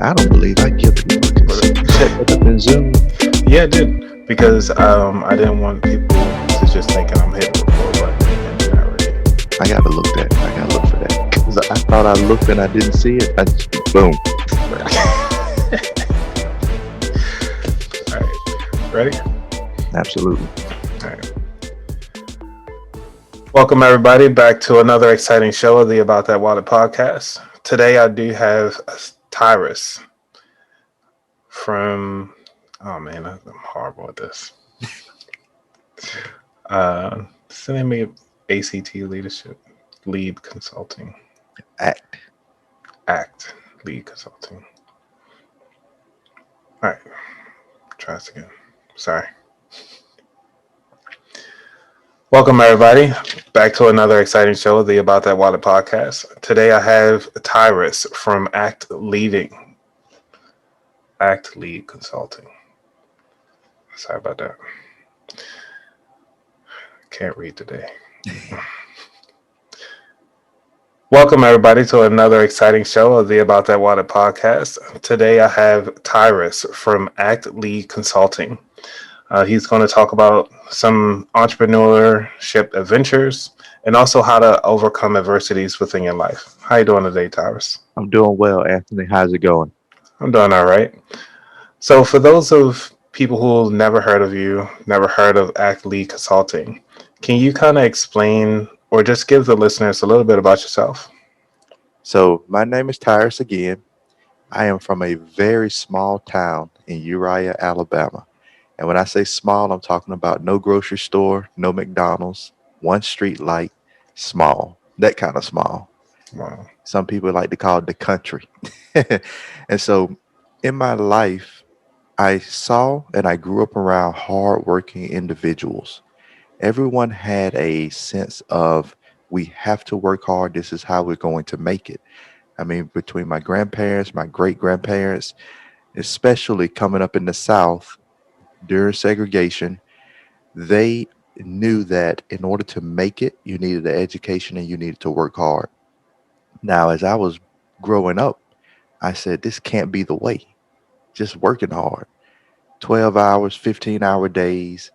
I don't believe I give people because you set that up in Zoom. Yeah, I did because I didn't want people to just thinking I'm hitting the record button and not ready. I gotta look for that because I thought I looked and I didn't see it. I just boom. All right, ready? Absolutely. All right. Welcome everybody back to another exciting show of the About That Wallet podcast. Today I do have Tyrus from. Oh man, I'm horrible at this. Sending me ACT Leadership Lead Consulting. ACT Lead Consulting. All right, try this again. Sorry. Welcome everybody back to another exciting show of the About That Wallet podcast. Today I have Tyrus from ACT Lead Consulting. Sorry about that. Can't read today. Welcome everybody to another exciting show of the About That Wallet podcast. Today I have Tyrus from ACT Lead Consulting. He's going to talk about some entrepreneurship adventures and also how to overcome adversities within your life. How you doing today, Tyrus? I'm doing well, Anthony. How's it going? I'm doing all right. So for those of people who never heard of you, never heard of ACT Lead Consulting, can you kind of explain or just give the listeners a little bit about yourself? So my name is Tyrus again. I am from a very small town in Uriah, Alabama. And when I say small, I'm talking about no grocery store, no McDonald's, one street light, small. That kind of small. Wow. Some people like to call it the country. And so in my life, I saw and I grew up around hardworking individuals. Everyone had a sense of we have to work hard. This is how we're going to make it. I mean, between my grandparents, my great grandparents, especially coming up in the South during segregation, they knew that in order to make it, you needed an education and you needed to work hard. Now, as I was growing up, I said, this can't be the way. Just working hard. 12 hours, 15-hour days,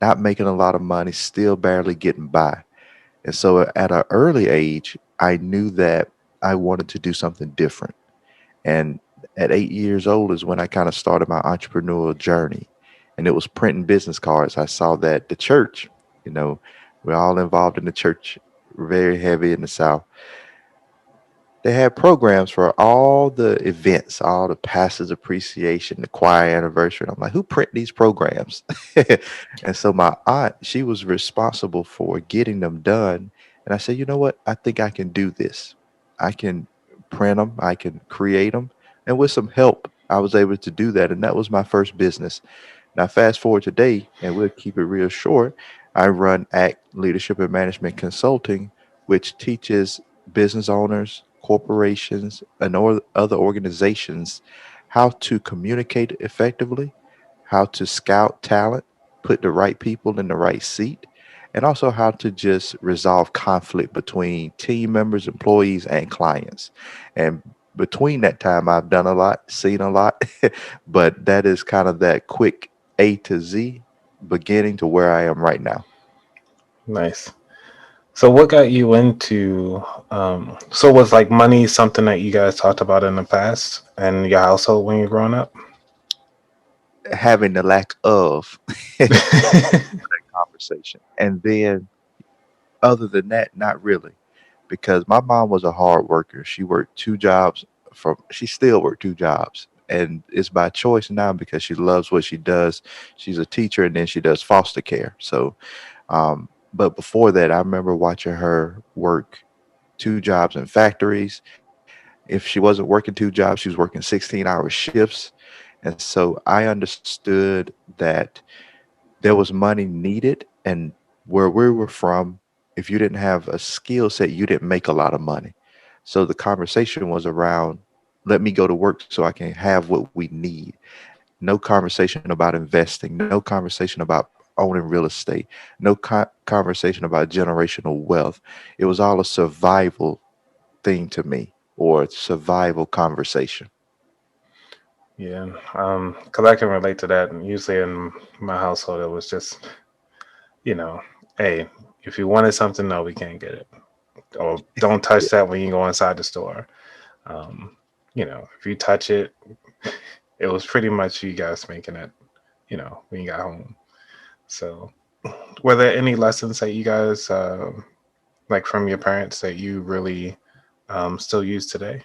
not making a lot of money, still barely getting by. And so at an early age, I knew that I wanted to do something different. And at 8 years old is when I kind of started my entrepreneurial journey. And it was printing business cards. I saw that the church, you know, we're all involved in the church, very heavy in the South. They had programs for all the events, all the pastors appreciation, the choir anniversary. And I'm like, who print these programs? And so my aunt, she was responsible for getting them done. And I said, you know what? I think I can do this. I can print them, I can create them. And with some help, I was able to do that. And that was my first business. Now, fast forward today, and we'll keep it real short. I run ACT Leadership and Management Consulting, which teaches business owners, corporations, and other organizations how to communicate effectively, how to scout talent, put the right people in the right seat, and also how to just resolve conflict between team members, employees, and clients. And between that time, I've done a lot, seen a lot, but that is kind of that quick A to Z beginning to where I am right now. Nice. So what got you into so was like money something that you guys talked about in the past and your household when you're growing up? Having the lack of conversation. And then other than that, not really. Because my mom was a hard worker. She worked two jobs she still worked two jobs. And it's by choice now because she loves what she does. She's a teacher and then she does foster care. So but before that, I remember watching her work two jobs in factories. If she wasn't working two jobs, she was working 16-hour shifts. And so I understood that there was money needed. And where we were from, if you didn't have a skill set, you didn't make a lot of money. So the conversation was around, let me go to work so I can have what we need. No conversation about investing, no conversation about owning real estate, no conversation about generational wealth. It was all a survival thing to me or survival conversation. Yeah, because I can relate to that. And usually in my household, it was just, you know, hey, if you wanted something, no, we can't get it, or don't touch that when you go inside the store. Um, if you touch it, it was pretty much you guys making it, when you got home. So, were there any lessons that you guys like from your parents that you really still use today?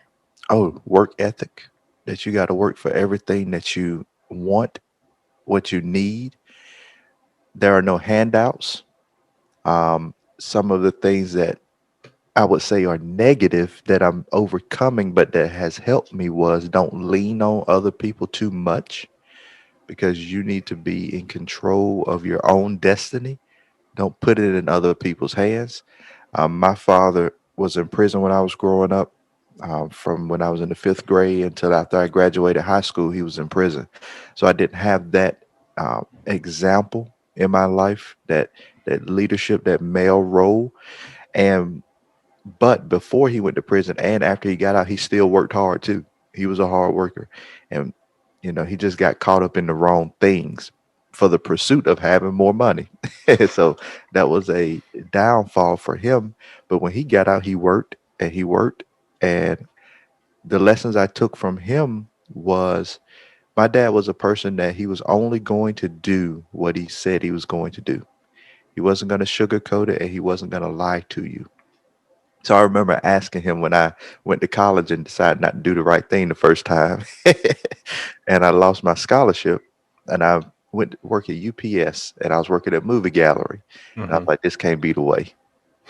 Oh, work ethic, that you got to work for everything that you want, what you need. There are no handouts. Some of the things that I would say are negative that I'm overcoming, but that has helped me was don't lean on other people too much because you need to be in control of your own destiny. Don't put it in other people's hands. My father was in prison when I was growing up. From when I was in the fifth grade until after I graduated high school, he was in prison. So I didn't have that example in my life, that leadership, that male role. And but before he went to prison and after he got out, he still worked hard too. He was a hard worker. And, he just got caught up in the wrong things for the pursuit of having more money. So that was a downfall for him. But when he got out, he worked and he worked. And the lessons I took from him was my dad was a person that he was only going to do what he said he was going to do. He wasn't going to sugarcoat it and he wasn't going to lie to you. So I remember asking him when I went to college and decided not to do the right thing the first time, and I lost my scholarship, and I went to work at UPS, and I was working at a movie gallery, and I was Hmm. like, "This can't be the way.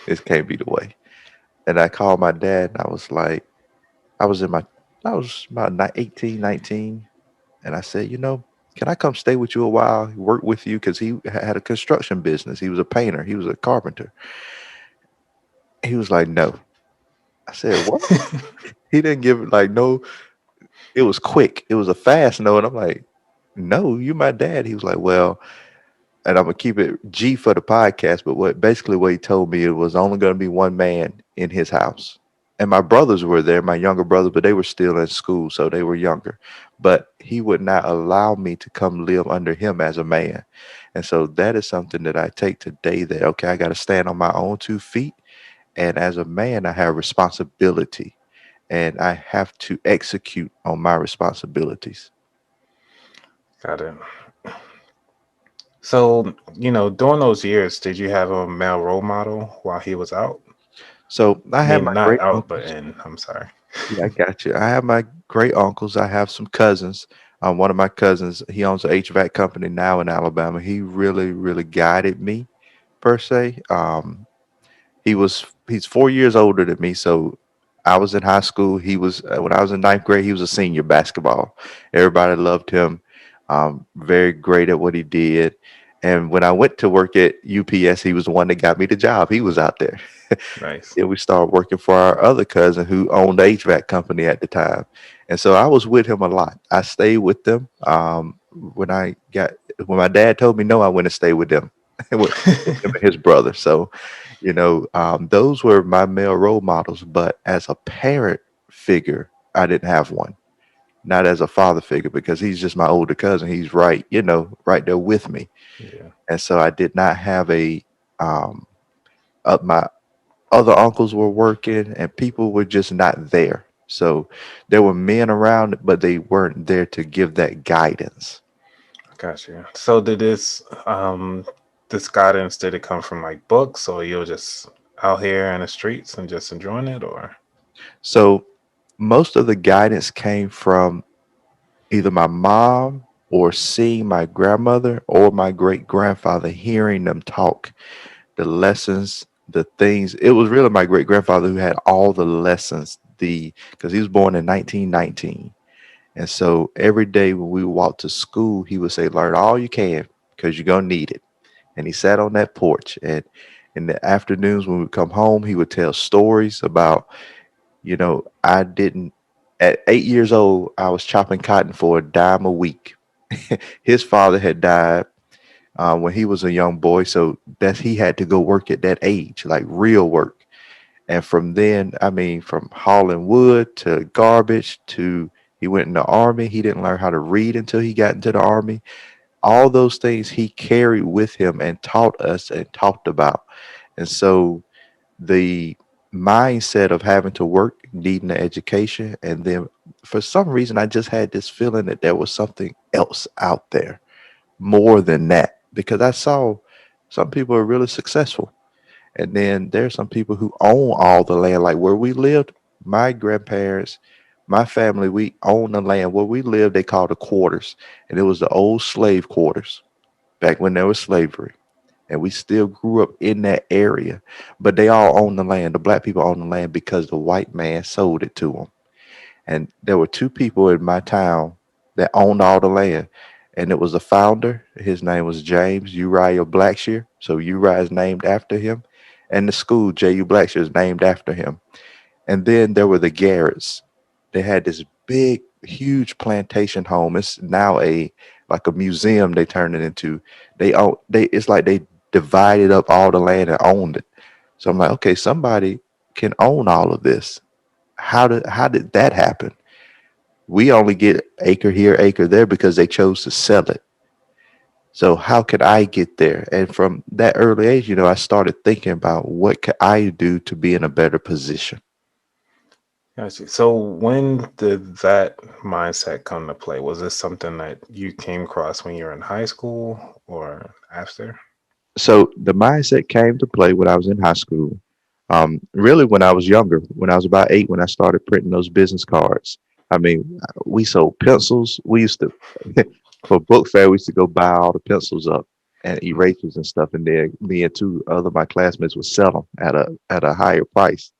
This can't be the way." And I called my dad, and I was like, I was in my, I was about 18, 19, and I said, can I come stay with you a while, work with you? Because he had a construction business. He was a painter. He was a carpenter. He was like, no. I said, what? He didn't give like no. It was quick. It was a fast no, and I'm like, no, you my dad. He was like, well, and I'm gonna keep it G for the podcast. But what he told me, it was only gonna be one man in his house, and my brothers were there, my younger brothers, but they were still in school, so they were younger. But he would not allow me to come live under him as a man, and so that is something that I take today. That okay, I got to stand on my own 2 feet, and as a man, I have responsibility and I have to execute on my responsibilities. Got it. So, during those years, did you have a male role model while he was out? So I I have mean, my not great out, but uncles. in. I'm sorry. Yeah, I got you. I have my great uncles. I have some cousins. One of my cousins, he owns an HVAC company now in Alabama. He really, really guided me per se. He's 4 years older than me, so I was in high school. He was when I was in ninth grade. He was a senior basketball. Everybody loved him. Very great at what he did. And when I went to work at UPS, he was the one that got me the job. He was out there. Nice. Then we started working for our other cousin who owned the HVAC company at the time. And so I was with him a lot. I stayed with them. When my dad told me no, I went and stayed with them, with him and his brother. So, those were my male role models. But as a parent figure, I didn't have one. Not as a father figure because he's just my older cousin. He's right, right there with me. Yeah. And so I did not have um, my other uncles were working and people were just not there. So there were men around, but they weren't there to give that guidance. Got you. So did this guidance, did it come from like books, or you're just out here in the streets and just enjoying it, or? So most of the guidance came from either my mom or seeing my grandmother or my great grandfather, hearing them talk, the lessons, the things. It was really my great grandfather who had all the lessons, because he was born in 1919. And so every day when we walked to school, he would say, learn all you can because you're going to need it. And he sat on that porch. And in the afternoons when we come home, he would tell stories about, I didn't, at 8 years old, I was chopping cotton for a dime a week. His father had died when he was a young boy. So he had to go work at that age, like real work. And from then, I mean, from hauling wood to garbage to He went in the army. He didn't learn how to read until he got into the army. All those things he carried with him and taught us and talked about. And so the mindset of having to work, needing an education, and then for some reason, I just had this feeling that there was something else out there more than that because I saw some people are really successful. And then there's some people who own all the land, like where we lived. My grandparents, my family, we own the land where we lived. They called the quarters, and it was the old slave quarters back when there was slavery. And we still grew up in that area, but they all own the land. The black people own the land because the white man sold it to them. And there were two people in my town that owned all the land. And it was a founder. His name was James Uriah Blackshear. So Uriah is named after him. And the school, J.U. Blackshear, is named after him. And then there were the Garretts. They had this big, huge plantation home. It's now a like a museum they turned it into. They it's like they divided up all the land and owned it. So I'm like, okay, somebody can own all of this. How did that happen? We only get acre here, acre there because they chose to sell it. So how could I get there? And from that early age, I started thinking about what could I do to be in a better position. Gotcha. So when did that mindset come to play? Was this something that you came across when you were in high school or after? So the mindset came to play when I was in high school. Really, when I was younger, when I was about 8, when I started printing those business cards. I mean, we sold pencils. We used to, for book fair, we used to go buy all the pencils up and Mm, erasers and stuff. And then me and two other my classmates would sell them at a higher price.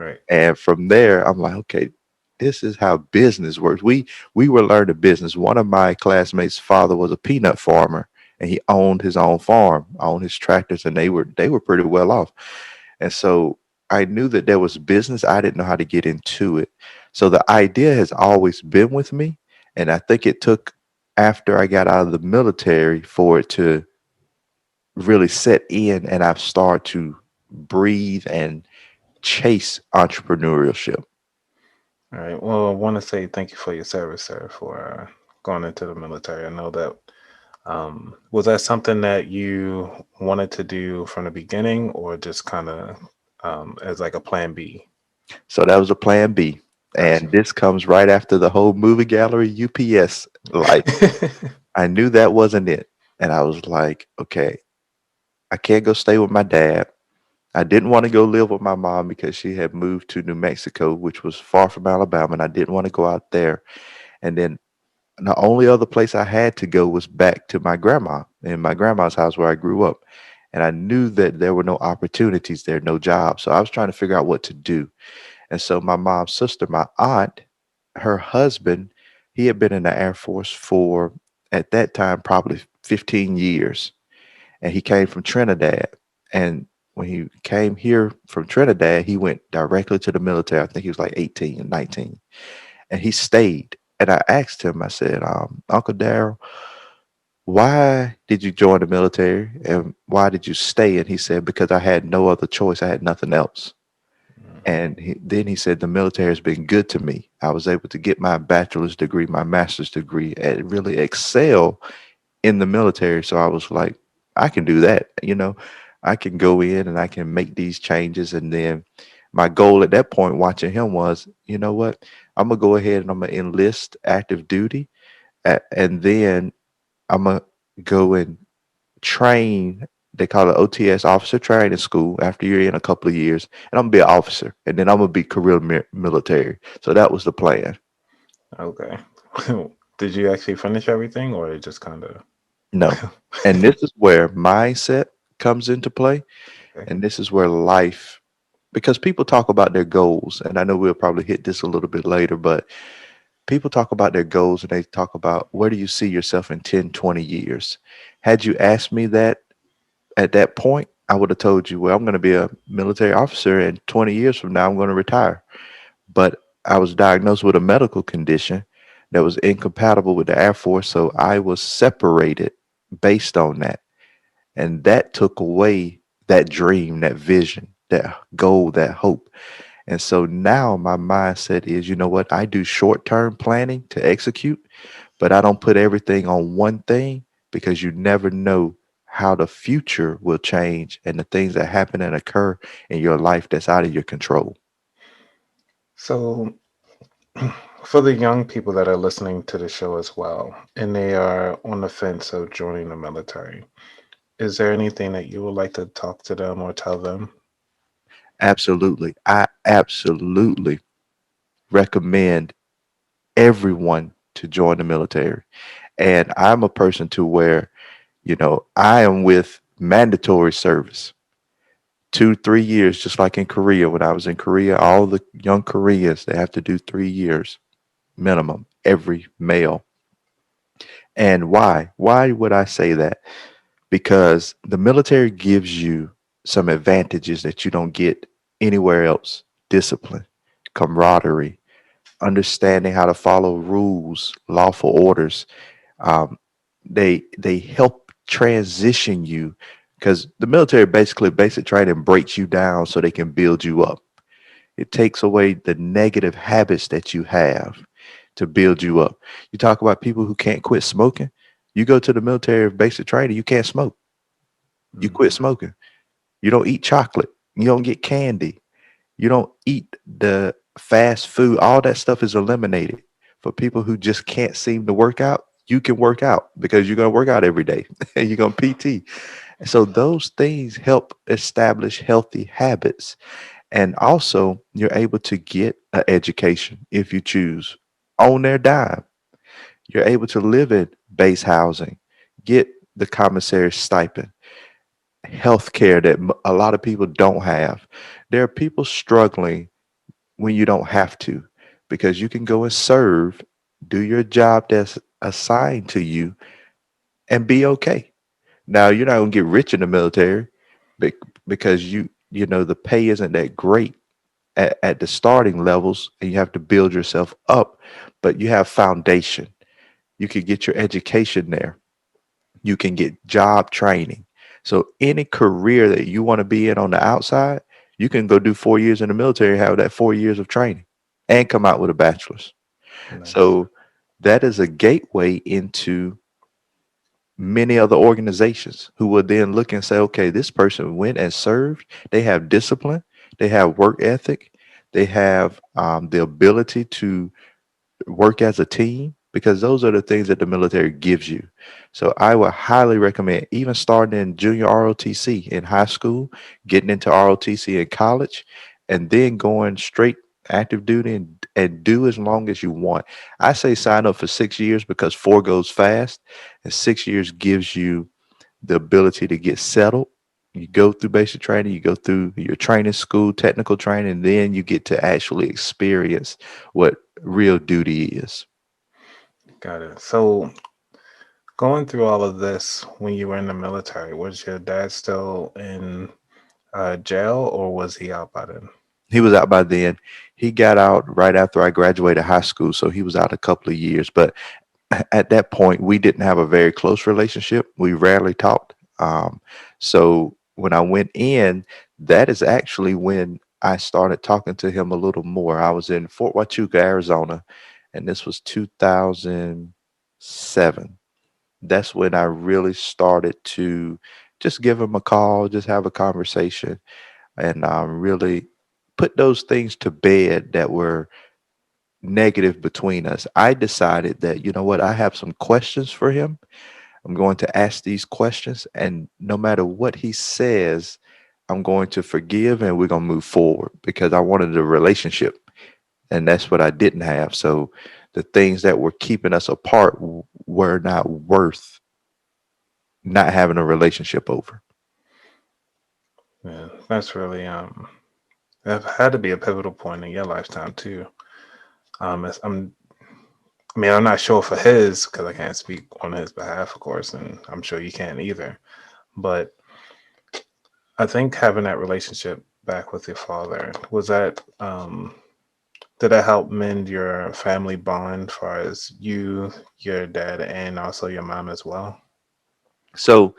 right. And from there, I'm like, okay, this is how business works. We were learning business. One of my classmates' father was a peanut farmer, and he owned his own farm, owned his tractors, and they were pretty well off. And so I knew that there was business. I didn't know how to get into it. So the idea has always been with me, and I think it took after I got out of the military for it to really set in, and I've started to breathe and chase entrepreneurship. All right. Well, I want to say thank you for your service, sir, for going into the military. I know that was that something that you wanted to do from the beginning, or just kind of as like a plan B? So that was a plan B. Gotcha. And this comes right after the whole movie gallery UPS life. I knew that wasn't it. And I was like, okay, I can't go stay with my dad. I didn't want to go live with my mom because she had moved to New Mexico, which was far from Alabama, and I didn't want to go out there. And then the only other place I had to go was back to my grandma in my grandma's house where I grew up. And I knew that there were no opportunities there, no jobs. So I was trying to figure out what to do. And so my mom's sister, my aunt, her husband, he had been in the Air Force for, at that time, probably 15 years. And he came from Trinidad. And when he came here from Trinidad, he went directly to the military. I think he was like 18 and 19. And he stayed. And I asked him, I said, Uncle Daryl, why did you join the military and why did you stay? And he said, because I had no other choice. I had nothing else. And then he said, the military has been good to me. I was able to get my bachelor's degree, my master's degree, and really excel in the military. So I was like, I can do that. I can go in and I can make these changes. And then my goal at that point, watching him, was, you know what? I'm going to go ahead and I'm going to enlist active duty. And then I'm going to go and train. They call it OTS, officer training school, after you're in a couple of years. And I'm going to be an officer. And then I'm going to be career military. So that was the plan. Okay. Did you actually finish everything, or it just kind of? No. And this is where mindset comes into play. Okay. And this is where life, because people talk about their goals. And I know we'll probably hit this a little bit later, but people talk about their goals and they talk about where do you see yourself in 10, 20 years. Had you asked me that at that point, I would have told you, well, I'm going to be a military officer and 20 years from now, I'm going to retire. But I was diagnosed with a medical condition that was incompatible with the Air Force. So I was separated based on that. And that took away that dream, that vision, that goal, that hope. And so now my mindset is, you know what? I do short term planning to execute, but I don't put everything on one thing because you never know how the future will change and the things that happen and occur in your life that's out of your control. So, for the young people that are listening to the show as well, and they are on the fence of joining the military, is there anything that you would like to talk to them or tell them? Absolutely. I absolutely recommend everyone to join the military. And I'm a person to where, I am with mandatory service. 2, 3 years, just like in Korea. When I was in Korea, all the young Koreans, they have to do 3 years minimum, every male. And why? Why would I say that? Because the military gives you some advantages that you don't get anywhere else: discipline, camaraderie, understanding how to follow rules, lawful orders. Um, they help transition you because the military basically basic training breaks you down so they can build you up. It takes away the negative habits that you have to build you up. You talk about people who can't quit smoking. You go to the military basic training, you can't smoke. You quit Mhm. smoking. You don't eat chocolate. You don't get candy. You don't eat the fast food. All that stuff is eliminated. For people who just can't seem to work out, you can work out because you're going to work out every day. You're going to PT. So those things help establish healthy habits. And also, you're able to get an education if you choose on their dime. You're able to live in base housing, get the commissary stipend, health care that a lot of people don't have. There are people struggling when you don't have to because you can go and serve, do your job that's assigned to you, and be okay. Now, you're not going to get rich in the military because the pay isn't that great at the starting levels and you have to build yourself up, but you have foundation. You can get your education there. You can get job training. So any career that you want to be in on the outside, you can go do 4 years in the military, have that 4 years of training, and come out with a bachelor's. Nice. So that is a gateway into many other organizations who will then look and say, okay, this person went and served. They have discipline. They have work ethic. They have the ability to work as a team because those are the things that the military gives you. So I would highly recommend even starting in junior ROTC in high school, getting into ROTC in college, and then going straight active duty and do as long as you want. I say sign up for 6 years because 4 goes fast, and 6 years gives you the ability to get settled. You go through basic training, you go through your training school, technical training, and then you get to actually experience what real duty is. Got it. So, going through all of this when you were in the military, was your dad still in jail or was he out by then? He was out by then. He got out right after I graduated high school, so he was out a couple of years. But at that point, we didn't have a very close relationship. We rarely talked. So when I went in, that is actually when I started talking to him a little more. I was in Fort Huachuca, Arizona, and this was 2007. That's when I really started to just give him a call, just have a conversation, and really put those things to bed that were negative between us. I decided that, you know what, I have some questions for him. I'm going to ask these questions, and no matter what he says, I'm going to forgive and we're going to move forward because I wanted a relationship, and that's what I didn't have. So the things that were keeping us apart were not worth not having a relationship over. Yeah, that's really that had to be a pivotal point in your lifetime too. I mean, I'm not sure for his because I can't speak on his behalf, of course, and I'm sure you can't either. But I think having that relationship back with your father was that did that help mend your family bond, as far as you, your dad, and also your mom as well? So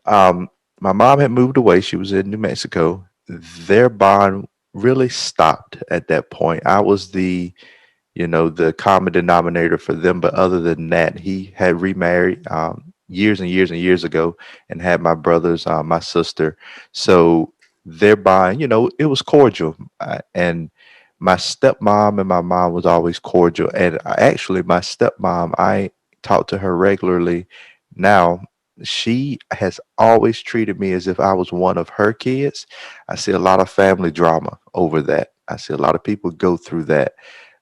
um, my mom had moved away. She was in New Mexico. Their bond really stopped at that point. I was the common denominator for them. But other than that, he had remarried years and years and years ago and had my brothers, my sister. So thereby, it was cordial. And my stepmom and my mom was always cordial. And actually, my stepmom, I talk to her regularly now. She has always treated me as if I was one of her kids. I see a lot of family drama over that. I see a lot of people go through that,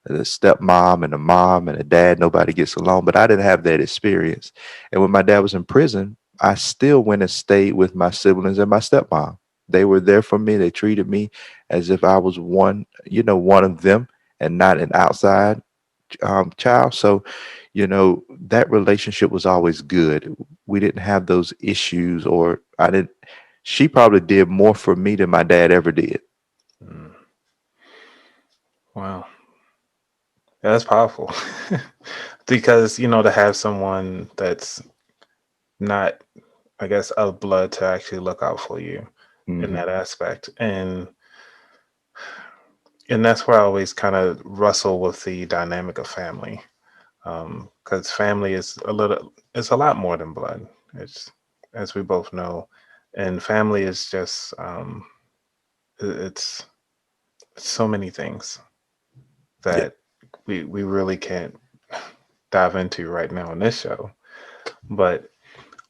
the stepmom and the mom and the dad, nobody gets along. But I didn't have that experience. And when my dad was in prison, I still went and stayed with my siblings and my stepmom. They were there for me. They treated me as if I was one of them and not an outside child. So, that relationship was always good. We didn't have those issues, or I didn't. She probably did more for me than my dad ever did. Mm, wow. Yeah, that's powerful. Because, to have someone that's not, I guess, of blood to actually look out for you in Hmm. that aspect. And that's where I always kind of wrestle with the dynamic of family. Because family is it's a lot more than blood. It's, as we both know, and family is just, it's so many things Yeah. that we really can't dive into right now in this show. But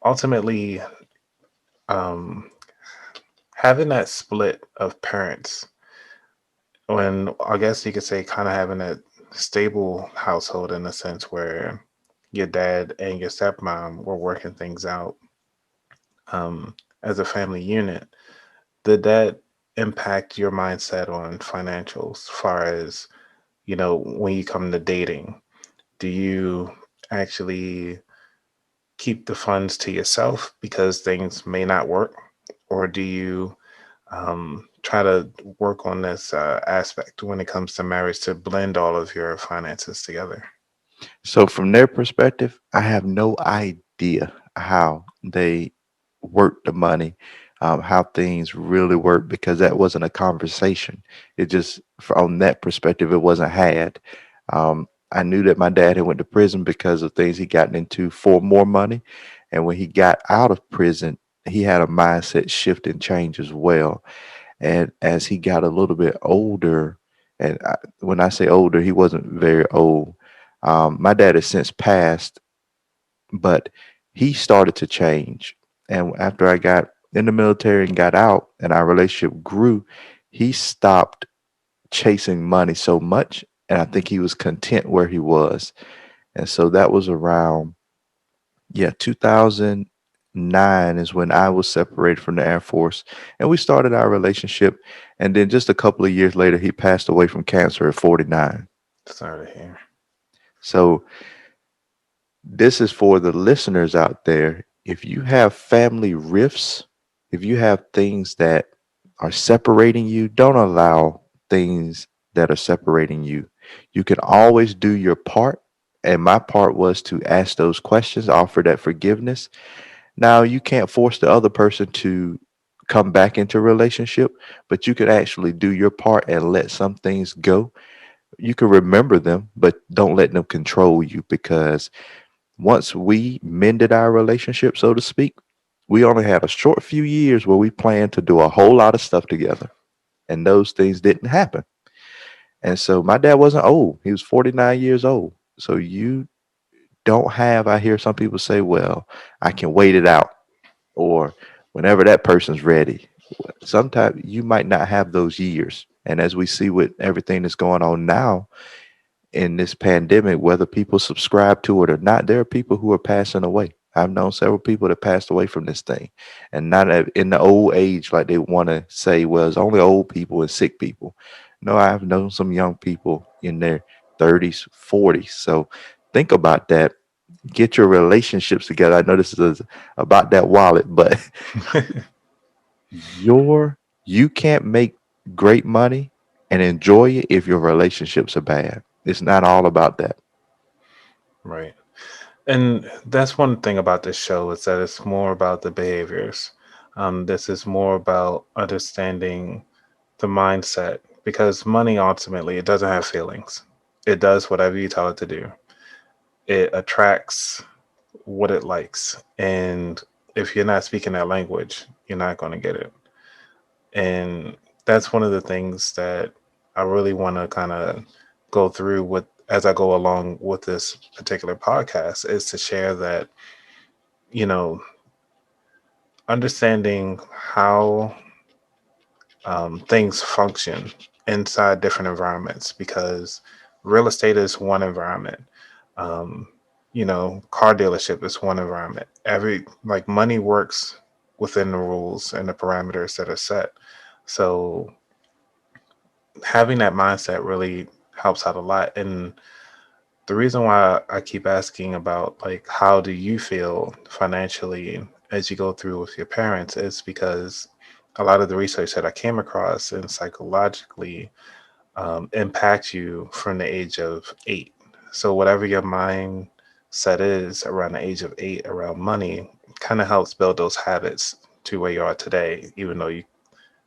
ultimately, um, having that split of parents, when I guess you could say kind of having a stable household in a sense where your dad and your stepmom were working things out, as a family unit, did that impact your mindset on financials? As far as, when you come to dating, do you actually keep the funds to yourself because things may not work? Or do you, try to work on this aspect when it comes to marriage to blend all of your finances together? So from their perspective, I have no idea how they work the money, how things really work, because that wasn't a conversation. It just, from that perspective, it wasn't had. I knew that my dad had went to prison because of things he gotten into for more money, and when he got out of prison, he had a mindset shift and change as well. And as he got a little bit older, and when I say older, he wasn't very old. My dad has since passed, but he started to change. And after I got in the military and got out and our relationship grew, he stopped chasing money so much. And I think he was content where he was. And so that was around, yeah, 2009 is when I was separated from the Air Force and we started our relationship. And then just a couple of years later, he passed away from cancer at 49. Sorry to hear. So this is for the listeners out there. If you have family rifts, if you have things that are separating you, don't allow things that are separating you. You can always do your part. And my part was to ask those questions, offer that forgiveness. Now, you can't force the other person to come back into a relationship, but you can actually do your part and let some things go. You can remember them, but don't let them control you, because once we mended our relationship, so to speak, we only had a short few years where we planned to do a whole lot of stuff together. And those things didn't happen. And so my dad wasn't old. He was 49 years old. So you don't have, I hear some people say, well, I can wait it out, or whenever that person's ready. Sometimes you might not have those years. And as we see with everything that's going on now, in this pandemic, whether people subscribe to it or not, there are people who are passing away. I've known several people that passed away from this thing, and not in the old age like they want to say, well, it's only old people and sick people. No, I've known some young people in their 30s, 40s. So think about that. Get your relationships together. I know this is about that wallet, but you can't make great money and enjoy it if your relationships are bad. It's not all about that. Right. And that's one thing about this show is that it's more about the behaviors. This is more about understanding the mindset. because money ultimately it doesn't have feelings. It does whatever you tell it to do. It attracts what it likes, and if you're not speaking that language, you're not going to get it. And that's one of the things that I really want to kind of go through with as I go along with this particular podcast is to share that, you know, understanding how things function inside different environments, because real estate is one environment. Um, car dealership is one environment. Every like money works within the rules and the parameters that are set. So having that mindset really helps out a lot. And the reason why I keep asking about like how do you feel financially as you go through with your parents is because a lot of the research that I came across and psychologically impact you from the age of 8. So whatever your mindset is around the age of 8 around money kind of helps build those habits to where you are today, even though you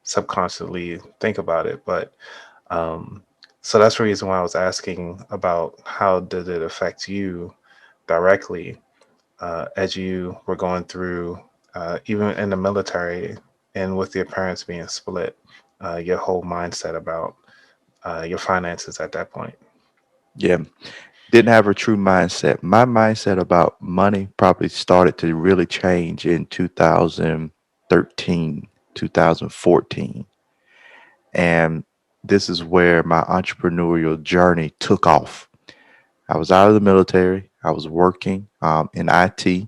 subconsciously think about it. But um, so that's the reason why I was asking about how did it affect you directly as you were going through, even in the military and with your parents being split, your whole mindset about your finances at that point. Yeah. Didn't have a true mindset. My mindset about money probably started to really change in 2013, 2014. And this is where my entrepreneurial journey took off. I was out of the military. I was working in IT.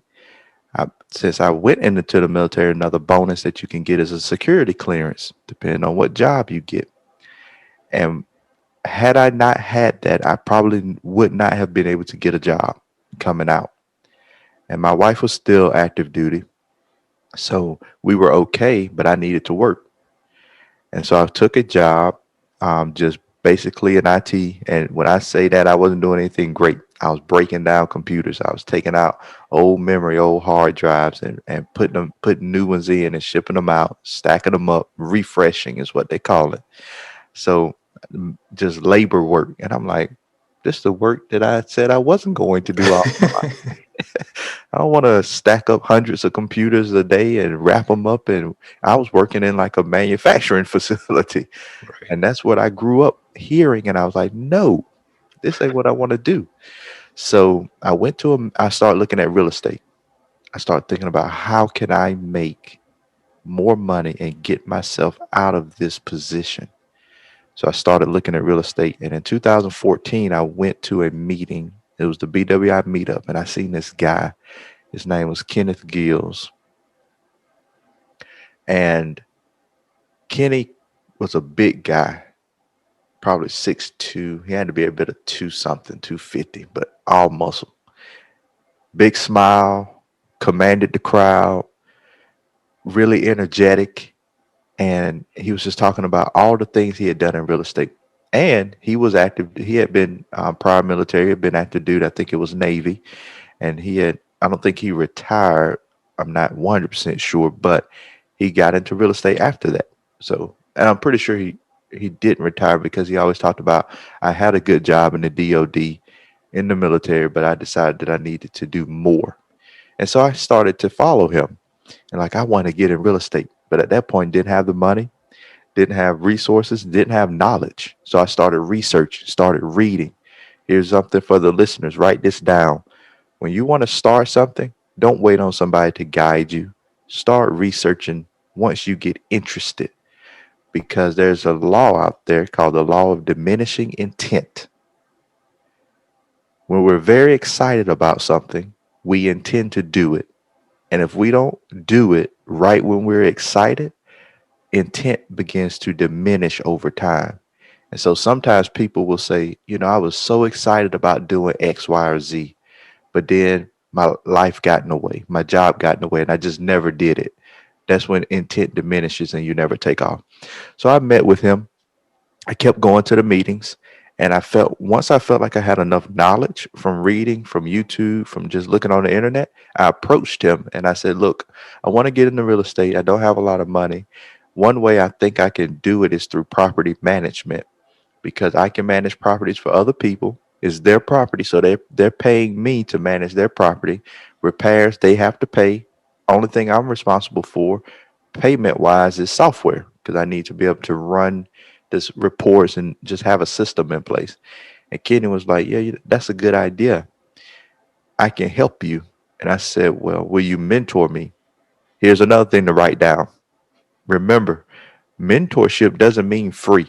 Since I went into the military, another bonus that you can get is a security clearance, depending on what job you get. And had I not had that, I probably would not have been able to get a job coming out. And my wife was still active duty. So we were okay, but I needed to work. And so I took a job, just basically in IT. And when I say that, I wasn't doing anything great. I was breaking down computers. I was taking out old memory, old hard drives, and putting new ones in and shipping them out, stacking them up. Refreshing is what they call it. So just labor work. And I'm like, this is the work that I said I wasn't going to do all my life. I don't want to stack up hundreds of computers a day and wrap them up. And I was working in like a manufacturing facility. Right. And that's what I grew up hearing. And I was like, no, this ain't what I want to do. So I started looking at real estate. I started thinking about how can I make more money and get myself out of this position. So I started looking at real estate. And in 2014, I went to a meeting. It was the BWI meetup. And I seen this guy. His name was Kenneth Gills. And Kenny was a big guy, probably 6'2". He had to be a bit of two something, 250, but all muscle. Big smile, commanded the crowd, really energetic. And he was just talking about all the things he had done in real estate. And he was active. He had been prior military, had been active dude. I think it was Navy. And I don't think he retired. I'm not 100% sure, but he got into real estate after that. So, and I'm pretty sure he didn't retire because he always talked about, I had a good job in the DOD in the military, but I decided that I needed to do more. And so I started to follow him and like, I want to get in real estate. But at that point, didn't have the money, didn't have resources, didn't have knowledge. So I started researching, started reading. Here's something for the listeners. Write this down. When you want to start something, don't wait on somebody to guide you. Start researching once you get interested because there's a law out there called the law of diminishing intent. When we're very excited about something, we intend to do it. And if we don't do it right when we're excited, intent begins to diminish over time. And so sometimes people will say, I was so excited about doing X, Y, or Z, but then my life got in the way, my job got in the way, and I just never did it. That's when intent diminishes and you never take off. So I met with him. I kept going to the meetings. And once I felt like I had enough knowledge from reading, from YouTube, from just looking on the internet, I approached him and I said, look, I want to get into real estate. I don't have a lot of money. One way I think I can do it is through property management because I can manage properties for other people. It's their property, so they're paying me to manage their property. Repairs they have to pay. Only thing I'm responsible for, payment wise, is software because I need to be able to run this reports and just have a system in place. And Kenny was like, "Yeah, that's a good idea. I can help you." And I said, "Well, will you mentor me?" Here's another thing to write down. Remember, mentorship doesn't mean free.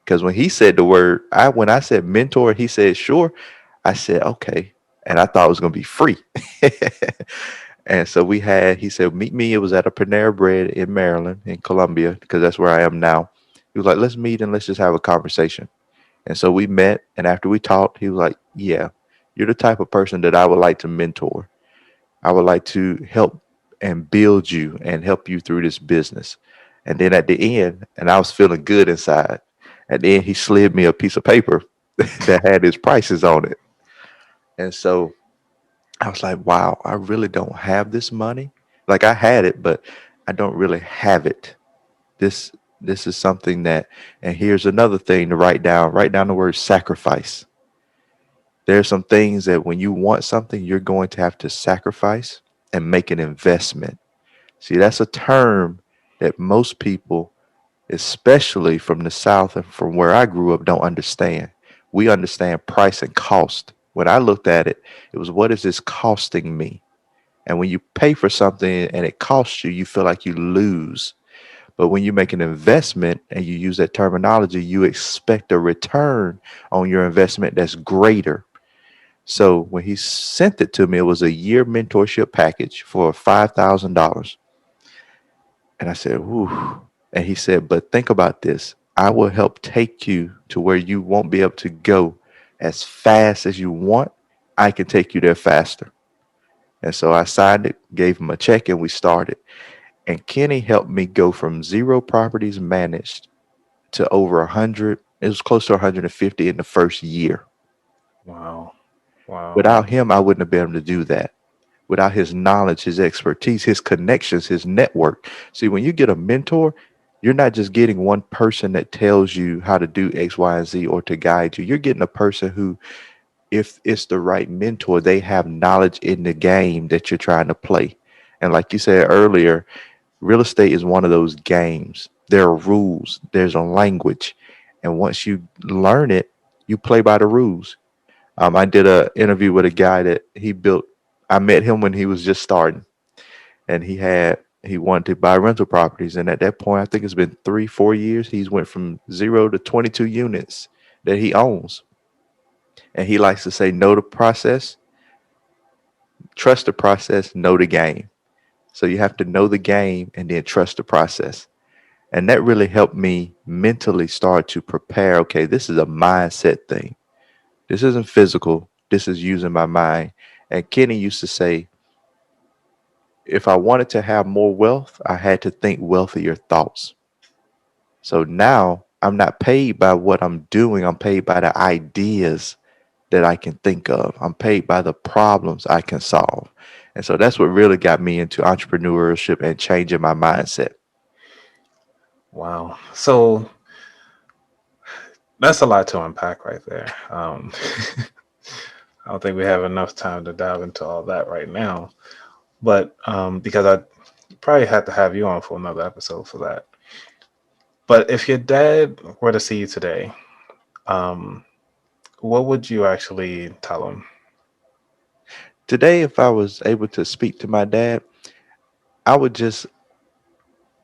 Because when he said the word, when I said mentor, he said sure. I said okay, and I thought it was gonna be free. And so he said meet me. It was at a Panera Bread in Maryland, in Columbia, because that's where I am now. He was like, let's meet and let's just have a conversation. And so we met, and after we talked, he was like, yeah, you're the type of person that I would like to mentor. I would like to help and build you and help you through this business. And then at the end, and I was feeling good inside. At the end, he slid me a piece of paper that had his prices on it. And so I was like, wow, I really don't have this money. Like I had it, but I don't really have it. This this is something that, and here's another thing to write down. Write down the word sacrifice. There's some things that when you want something, you're going to have to sacrifice and make an investment. See, that's a term that most people, especially from the South and from where I grew up, don't understand. We understand price and cost. When I looked at it, it was what is this costing me? And when you pay for something and it costs you, you feel like you lose. But when you make an investment and you use that terminology, you expect a return on your investment that's greater. So when he sent it to me, it was a year mentorship package for $5,000. And I said, "Ooh." And he said, but think about this. I will help take you to where you won't be able to go as fast as you want. I can take you there faster. And so I signed it, gave him a check, and we started. And Kenny helped me go from zero properties managed to over 100. It was close to 150 in the first year. Wow. Wow. Without him, I wouldn't have been able to do that. Without his knowledge, his expertise, his connections, his network. See, when you get a mentor, you're not just getting one person that tells you how to do X, Y, and Z or to guide you. You're getting a person who, if it's the right mentor, they have knowledge in the game that you're trying to play. And like you said earlier, real estate is one of those games. There are rules, there's a language. And once you learn it, you play by the rules. I did a interview with a guy that he built. I met him when he was just starting, and he wanted to buy rental properties. And at that point, I think it's been 3, 4 years. He's went from zero to 22 units that he owns, and he likes to say, "Know the process, trust the process, know the game." So you have to know the game and then trust the process. And that really helped me mentally start to prepare. Okay, this is a mindset thing. This isn't physical. This is using my mind. And Kenny used to say, if I wanted to have more wealth, I had to think wealthier thoughts. So now I'm not paid by what I'm doing. I'm paid by the ideas that I can think of. I'm paid by the problems I can solve. And so that's what really got me into entrepreneurship and changing my mindset. Wow. So that's a lot to unpack right there. I don't think we have enough time to dive into all that right now, but because I probably had to have you on for another episode for that. But if your dad were to see you today, um, what would you actually tell him? Today, if I was able to speak to my dad, I would just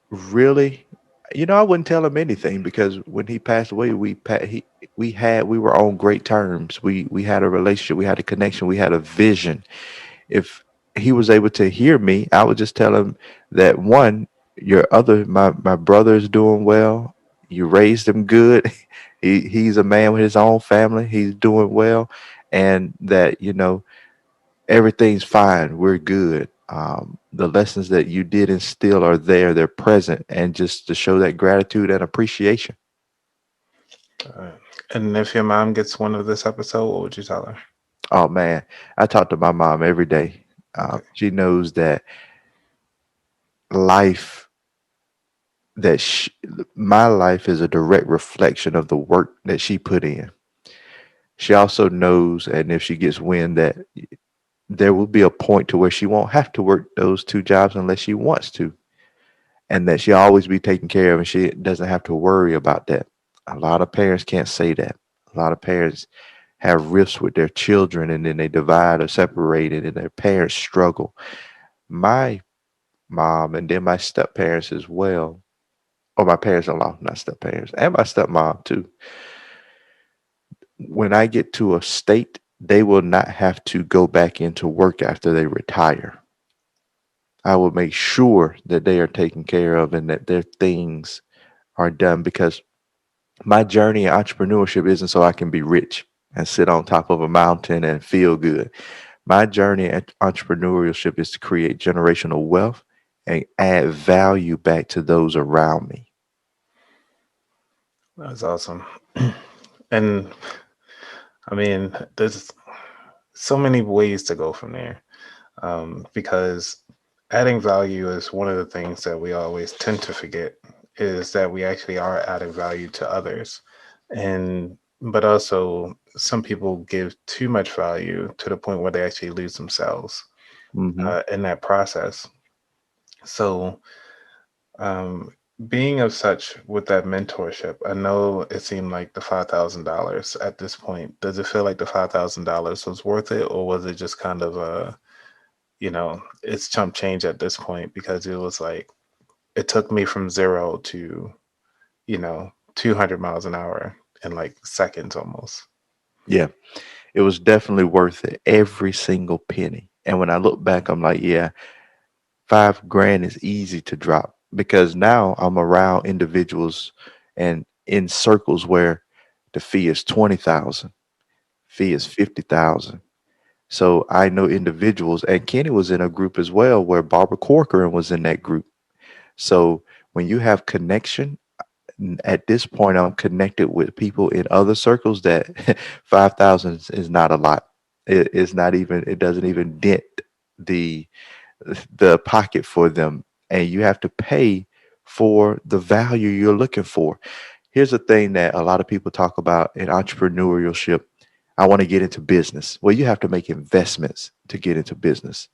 really, I wouldn't tell him anything because when he passed away, we were on great terms. We had a relationship, we had a connection, we had a vision. If he was able to hear me, I would just tell him that one, my brother is doing well. You raised him good. He's a man with his own family. He's doing well, and that everything's fine. We're good. The lessons that you did instill are there. They're present, and just to show that gratitude and appreciation. Uh, and if your mom gets one of this episode, what would you tell her? Oh man, I talk to my mom every day. Okay. She knows that life that my life is a direct reflection of the work that she put in. She also knows, and if she gets wind, that there will be a point to where she won't have to work those two jobs unless she wants to, and that she'll always be taken care of and she doesn't have to worry about that. A lot of parents can't say that. A lot of parents have rifts with their children and then they divide or separate it and their parents struggle. My mom and then my step parents as well, or my parents in law, not step parents, and my stepmom too. When I get to a state, they will not have to go back into work after they retire. I will make sure that they are taken care of and that their things are done because my journey in entrepreneurship isn't so I can be rich and sit on top of a mountain and feel good. My journey at entrepreneurship is to create generational wealth and add value back to those around me. That's awesome. And I mean, there's so many ways to go from there, because adding value is one of the things that we always tend to forget is that we actually are adding value to others. And but also some people give too much value to the point where they actually lose themselves Hmm. in that process. So, um, being of such with that mentorship, I know it seemed like the $5,000 at this point. Does it feel like the $5,000 was worth it, or was it just kind of it's chump change at this point because it was like it took me from zero to 200 miles an hour in like seconds almost. Yeah, it was definitely worth it, every single penny. And when I look back, I'm like, yeah, 5 grand is easy to drop because now I'm around individuals and in circles where the fee is 20,000, fee is 50,000. So I know individuals, and Kenny was in a group as well where Barbara Corcoran was in that group. So when you have connection, at this point, I'm connected with people in other circles that 5,000 is not a lot. It's not even, it doesn't even dent the pocket for them, and you have to pay for the value you're looking for. Here's the thing that a lot of people talk about in entrepreneurship. I want to get into business. Well, you have to make investments to get into business.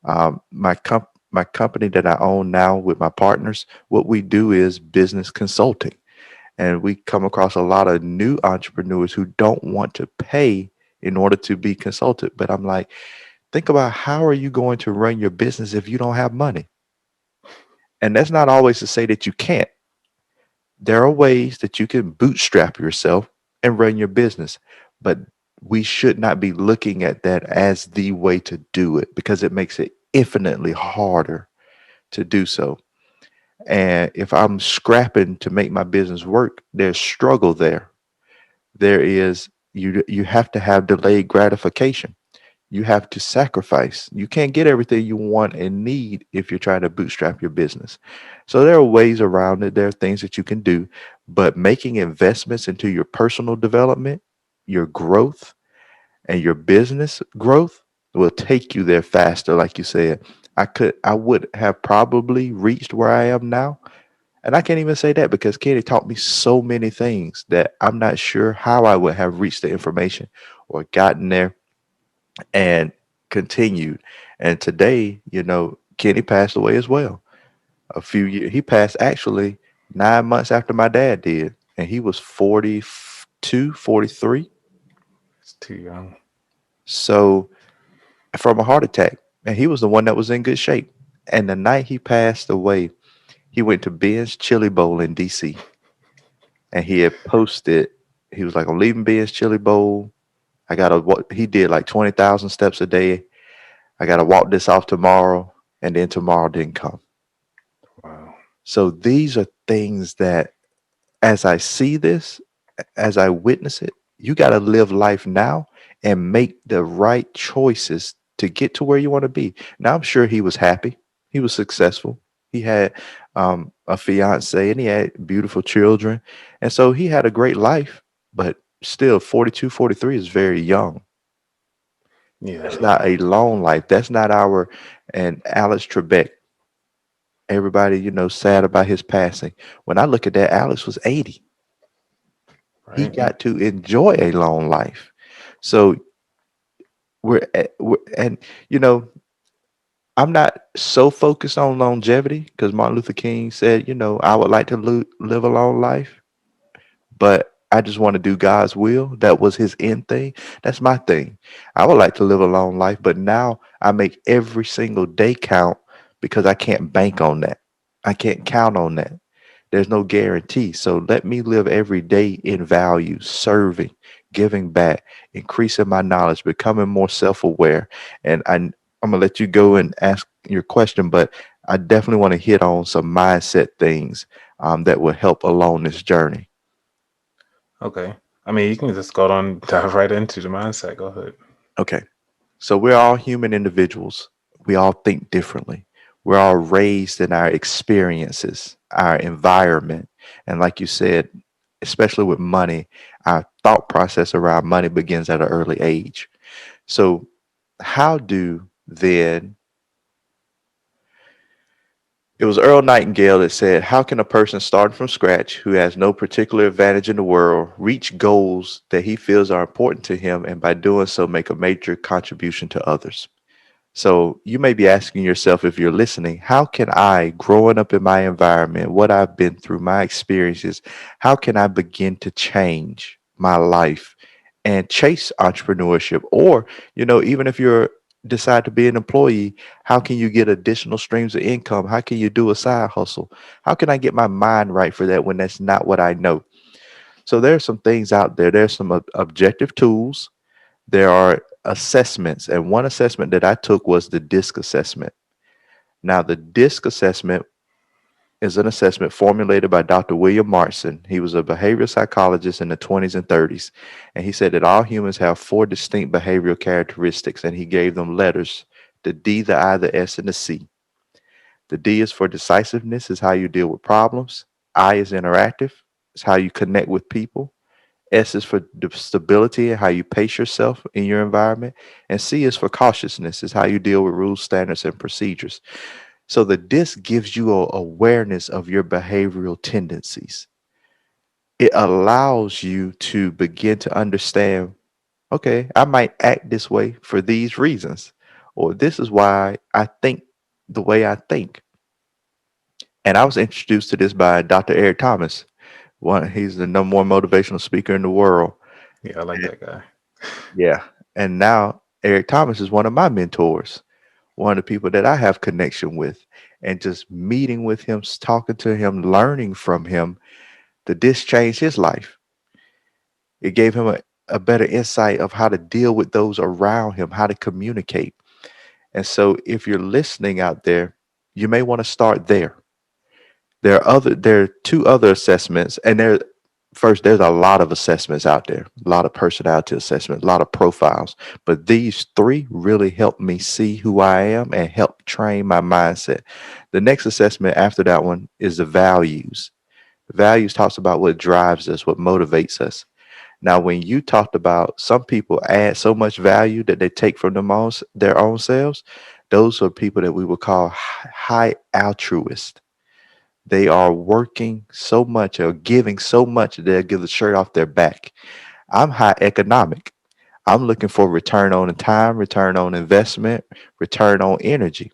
My company that I own now with my partners, what we do is business consulting, and we come across a lot of new entrepreneurs who don't want to pay in order to be consulted. But I'm like, think about how are you going to run your business if you don't have money? And that's not always to say that you can't. There are ways that you can bootstrap yourself and run your business, but we should not be looking at that as the way to do it because it makes it infinitely harder to do so. And if I'm scrapping to make my business work, there's struggle there. There is you have to have delayed gratification. You have to sacrifice. You can't get everything you want and need if you're trying to bootstrap your business. So there are ways around it. There are things that you can do, but making investments into your personal development, your growth, and your business growth will take you there faster. Like you said, I would have probably reached where I am now. And I can't even say that because Kenny taught me so many things that I'm not sure how I would have reached the information or gotten there and continued. And today, Kenny passed away as well. A few years, he passed actually 9 months after my dad did, and he was 42, 43. It's too young. So from a heart attack, and he was the one that was in good shape. And the night he passed away, he went to Ben's Chili Bowl in DC, and he had posted. He was like, "I'm leaving Ben's Chili Bowl. I gotta." What he did like 20,000 steps a day. I gotta walk this off tomorrow, and then tomorrow didn't come. Wow. So these are things that, as I see this, as I witness it, you got to live life now and make the right choices to get to where you want to be. Now, I'm sure he was happy. He was successful. He had a fiance and he had beautiful children. And so he had a great life, but still 42, 43 is very young. Yeah. That's not a long life. That's not our, and Alex Trebek, Everybody, sad about his passing. When I look at that, Alex was 80. He Right. got to enjoy a long life. So and you know, I'm not so focused on longevity because Martin Luther King said, I would like to live a long life, but I just want to do God's will. That was his end thing. That's my thing. I would like to live a long life, but now I make every single day count because I can't bank on that. I can't count on that. There's no guarantee. So let me live every day in value, serving, giving back, increasing my knowledge, becoming more self aware. And I'm going to let you go and ask your question, but I definitely want to hit on some mindset things that will help along this journey. Okay. I mean, you can just go on dive right into the mindset. Go ahead. Okay. So we're all human individuals. We all think differently. We're all raised in our experiences, our environment. And like you said, especially with money, our thought process around money begins at an early age. So, how do then, it was Earl Nightingale that said, how can a person starting from scratch who has no particular advantage in the world reach goals that he feels are important to him and by doing so make a major contribution to others? So you may be asking yourself, if you're listening, how can I, growing up in my environment, what I've been through, my experiences, how can I begin to change my life and chase entrepreneurship? Or, even if you're decide to be an employee, how can you get additional streams of income? How can you do a side hustle? How can I get my mind right for that when that's not what I know? So there's some things out there. There's some objective tools. There are assessments, and one assessment that I took was the DISC assessment. Now, the DISC assessment is an assessment formulated by Dr. William Martson. He was a behavioral psychologist in the 20s and 30s, and he said that all humans have four distinct behavioral characteristics, and he gave them letters: the D, the I, the S, and the C. The D is for decisiveness, is how you deal with problems. I is interactive, is how you connect with people. S is for stability and how you pace yourself in your environment. And C is for cautiousness, is how you deal with rules, standards, and procedures. So the DISC gives you a awareness of your behavioral tendencies. It allows you to begin to understand, okay, I might act this way for these reasons, or this is why I think the way I think. And I was introduced to this by Dr. Eric Thomas. He's the number one motivational speaker in the world. Yeah, I like that guy. Yeah. And now Eric Thomas is one of my mentors, one of the people that I have connection with. And just meeting with him, talking to him, learning from him, this changed his life. It gave him a better insight of how to deal with those around him, how to communicate. And so if you're listening out there, you may want to start there. There are two other assessments, and there's a lot of assessments out there, a lot of personality assessments, a lot of profiles, but these three really help me see who I am and help train my mindset. The next assessment after that one is the values. Values talks about what drives us, what motivates us. Now, when you talked about some people add so much value that they take from their own selves, those are people that we would call high altruists. They are working so much or giving so much that they'll give the shirt off their back. I'm high economic. I'm looking for return on time, return on investment, return on energy.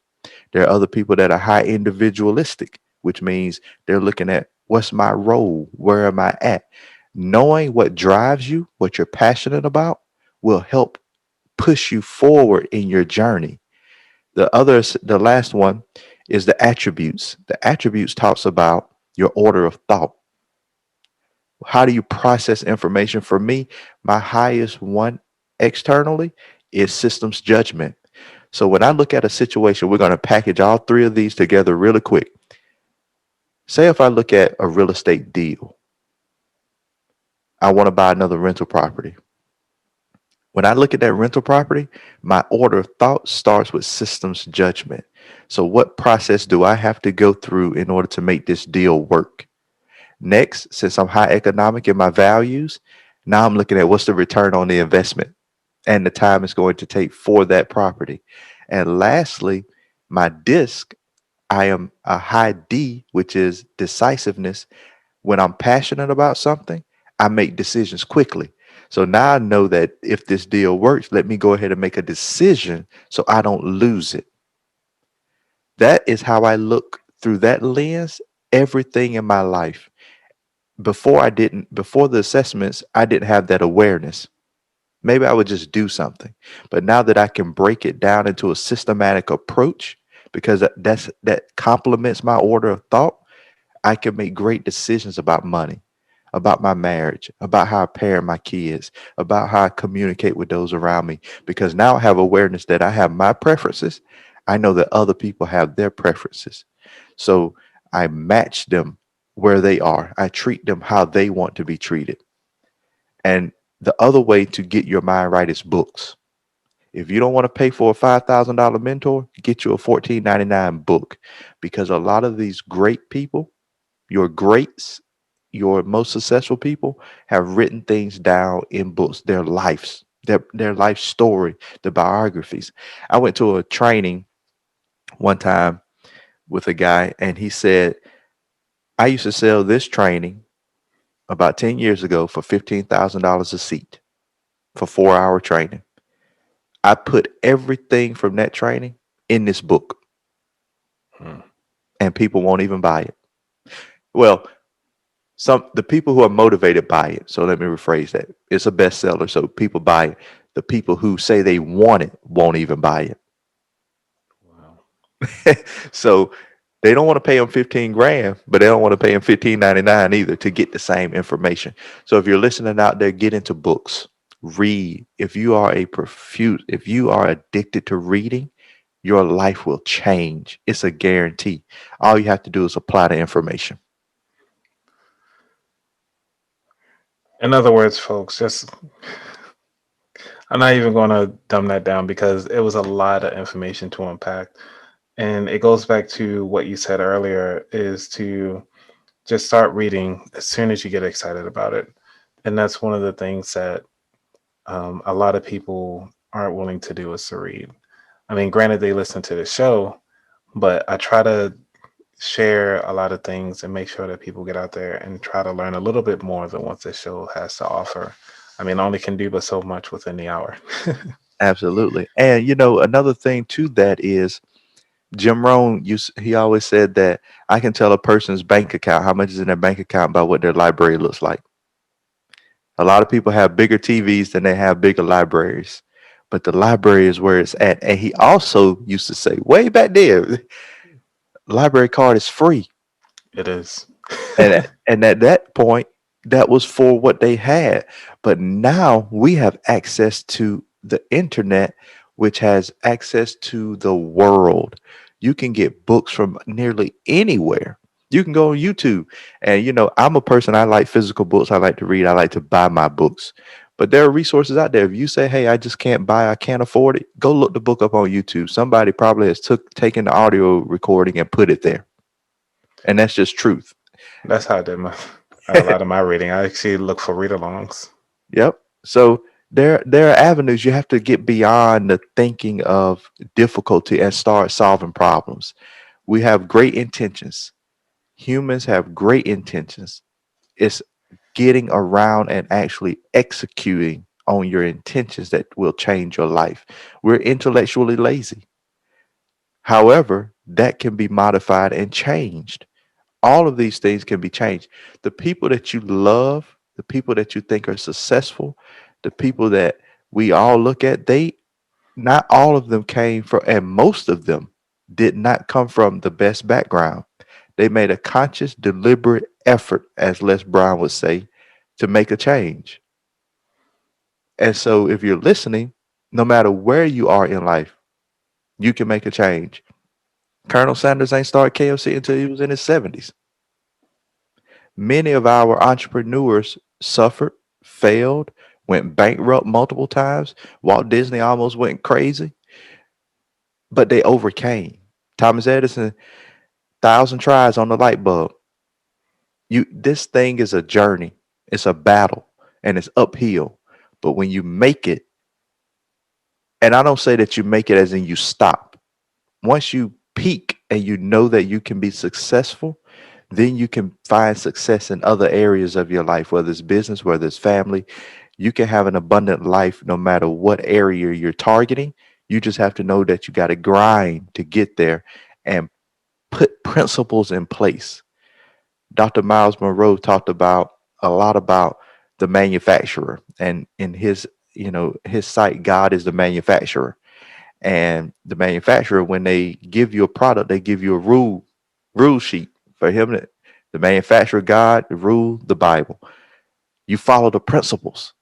There are other people that are high individualistic, which means they're looking at what's my role? Where am I at? Knowing what drives you, what you're passionate about, will help push you forward in your journey. The last one is the attributes. The attributes talks about your order of thought. How do you process information? For me, my highest one externally is systems judgment. So when I look at a situation, we're going to package all three of these together really quick. Say if I look at a real estate deal, I want to buy another rental property. When I look at that rental property, my order of thought starts with systems judgment. So, what process do I have to go through in order to make this deal work? Next, since I'm high economic in my values, now I'm looking at what's the return on the investment and the time it's going to take for that property. And lastly, my disc, I am a high D, which is decisiveness. When I'm passionate about something, I make decisions quickly. So now I know that if this deal works, let me go ahead and make a decision so I don't lose it. That is how I look through that lens, everything in my life. Before the assessments, I didn't have that awareness. Maybe I would just do something. But now that I can break it down into a systematic approach, because that complements my order of thought, I can make great decisions about money, about my marriage, about how I parent my kids, about how I communicate with those around me. Because now I have awareness that I have my preferences. I know that other people have their preferences. So I match them where they are. I treat them how they want to be treated. And the other way to get your mind right is books. If you don't want to pay for a $5,000 mentor, get you a $14.99 book, because a lot of these great people, your greats, your most successful people, have written things down in books, their lives, their life story, the biographies. I went to a training one time with a guy, and he said, I used to sell this training about 10 years ago for $15,000 a seat for 4 hour training. I put everything from that training in this book, Hmm. and people won't even buy it. Well, some the people who are motivated by it. So let me rephrase that. It's a bestseller, so people buy it. The people who say they want it won't even buy Wow. it. So they don't want to pay them 15 grand, but they don't want to pay them 15.99 either to get the same information. So if you're listening out there, get into books. Read. If you are addicted to reading, your life will change. It's a guarantee. All you have to do is apply the information. In other words, folks, just I'm not even going to dumb that down because it was a lot of information to unpack. And it goes back to what you said earlier is to just start reading as soon as you get excited about it. And that's one of the things that a lot of people aren't willing to do is to read. I mean, granted, they listen to the show, but I try to share a lot of things and make sure that people get out there and try to learn a little bit more than what this show has to offer. I mean, I only can do but so much within the hour. Absolutely. And another thing to that is Jim Rohn he always said that I can tell a person's bank account, how much is in their bank account, by what their library looks like. A lot of people have bigger TVs than they have bigger libraries, but the library is where it's at. And he also used to say, way back there, library card is free. It is. And at that point, that was for what they had. But now we have access to the internet, which has access to the world. You can get books from nearly anywhere. You can go on YouTube. And I'm a person, I like physical books. I like to read. I like to buy my books. But there are resources out there. If you say, hey, I just can't buy, I can't afford it, go look the book up on YouTube. Somebody probably has taken the audio recording and put it there. And that's just truth. That's how I did a lot of my reading. I actually look for read alongs. Yep. So there are avenues. You have to get beyond the thinking of difficulty and start solving problems. We have great intentions. Humans have great intentions. It's getting around and actually executing on your intentions that will change your life. We're intellectually lazy. However, that can be modified and changed. All of these things can be changed. The people that you love, the people that you think are successful, the people that we all look at, they not all of them came from, and most of them did not come from the best background. They made a conscious, deliberate effort, as Les Brown would say, to make a change. And so if you're listening, no matter where you are in life, you can make a change. Colonel Sanders ain't started KFC until he was in his 70s. Many of our entrepreneurs suffered, failed, went bankrupt multiple times. Walt Disney almost went crazy, but they overcame. Thomas Edison, 1,000 tries on the light bulb. This thing is a journey. It's a battle, and it's uphill. But when you make it, and I don't say that you make it as in you stop. Once you peak and you know that you can be successful, then you can find success in other areas of your life, whether it's business, whether it's family. You can have an abundant life no matter what area you're targeting. You just have to know that you got to grind to get there and put principles in place. Dr. Miles Monroe talked about a lot about the manufacturer, and in his, his site, God is the manufacturer. And the manufacturer, when they give you a product, they give you a rule sheet for him to, the manufacturer, God, the rule, the Bible. You follow the principles.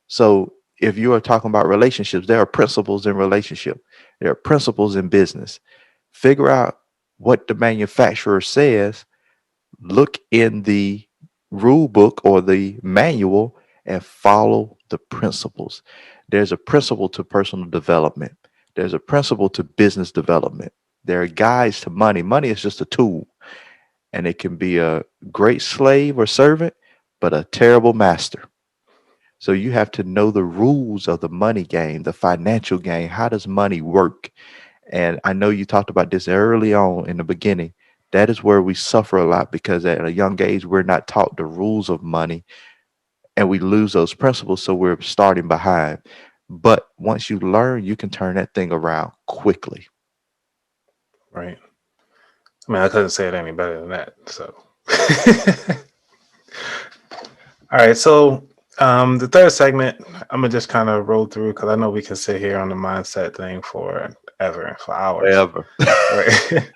So if you are talking about relationships, there are principles in relationship. There are principles in business. Figure out what the manufacturer says, look in the rule book or the manual, and follow the principles. There's a principle to personal development. There's a principle to business development. There are guides to money. Money is just a tool, and it can be a great slave or servant, but a terrible master. So you have to know the rules of the money game, the financial game. How does money work? And I know you talked about this early on in the beginning. That is where we suffer a lot because at a young age, we're not taught the rules of money and we lose those principles. So we're starting behind. But once you learn, you can turn that thing around quickly. Right. I mean, I couldn't say it any better than that. So, all right. So, the third segment, I'm gonna just kind of roll through because I know we can sit here on the mindset thing for ever, for hours. Forever. Right.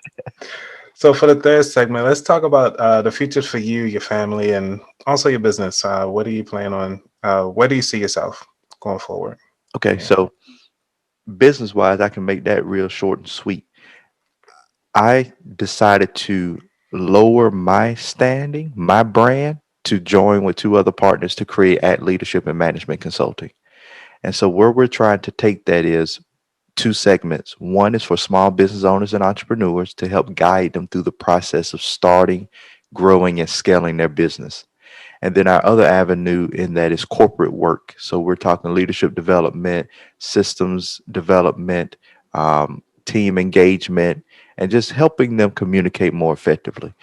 So, for the third segment, let's talk about the futures for you, your family, and also your business. What do you plan on? Where do you see yourself going forward? Okay. Yeah. So business wise, I can make that real short and sweet. I decided to lower my standing, my brand, to join with two other partners to create At Leadership and Management Consulting. And so, where we're trying to take that is two segments. One is for small business owners and entrepreneurs to help guide them through the process of starting, growing, and scaling their business. And then our other avenue in that is corporate work. So we're talking leadership development, systems development, team engagement, and just helping them communicate more effectively.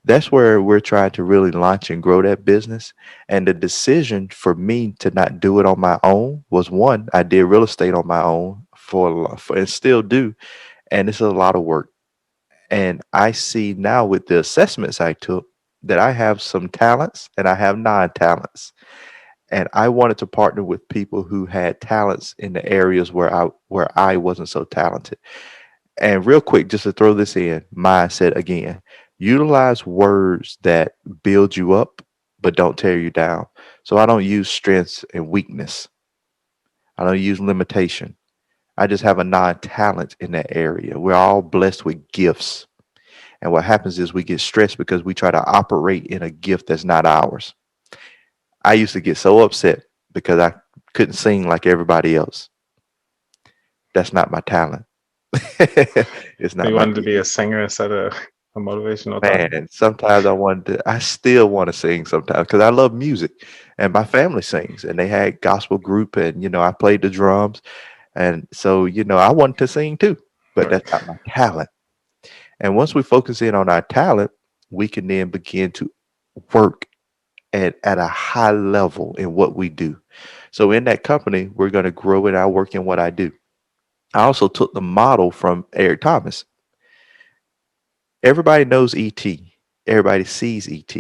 That's where we're trying to really launch and grow that business. And the decision for me to not do it on my own was, one, I did real estate on my own for and still do, and it's a lot of work. And I see now with the assessments I took that I have some talents and I have non-talents. And I wanted to partner with people who had talents in the areas where I wasn't so talented. And real quick, just to throw this in, mindset again. Utilize words that build you up but don't tear you down. So I don't use strengths and weakness. I don't use limitation. I just have a non-talent in that area. We're all blessed with gifts. And what happens is we get stressed because we try to operate in a gift that's not ours. I used to get so upset because I couldn't sing like everybody else. That's not my talent. It's So not you my wanted to gift. be a singer instead of a motivational talk? Man, sometimes I still want to sing sometimes because I love music and my family sings and they had gospel group and, I played the drums. And so, I wanted to sing too, but Right. that's not my talent. And once we focus in on our talent, we can then begin to work at a high level in what we do. So in that company, we're going to grow it. I work in what I do. I also took the model from Eric Thomas. Everybody knows ET. Everybody sees ET,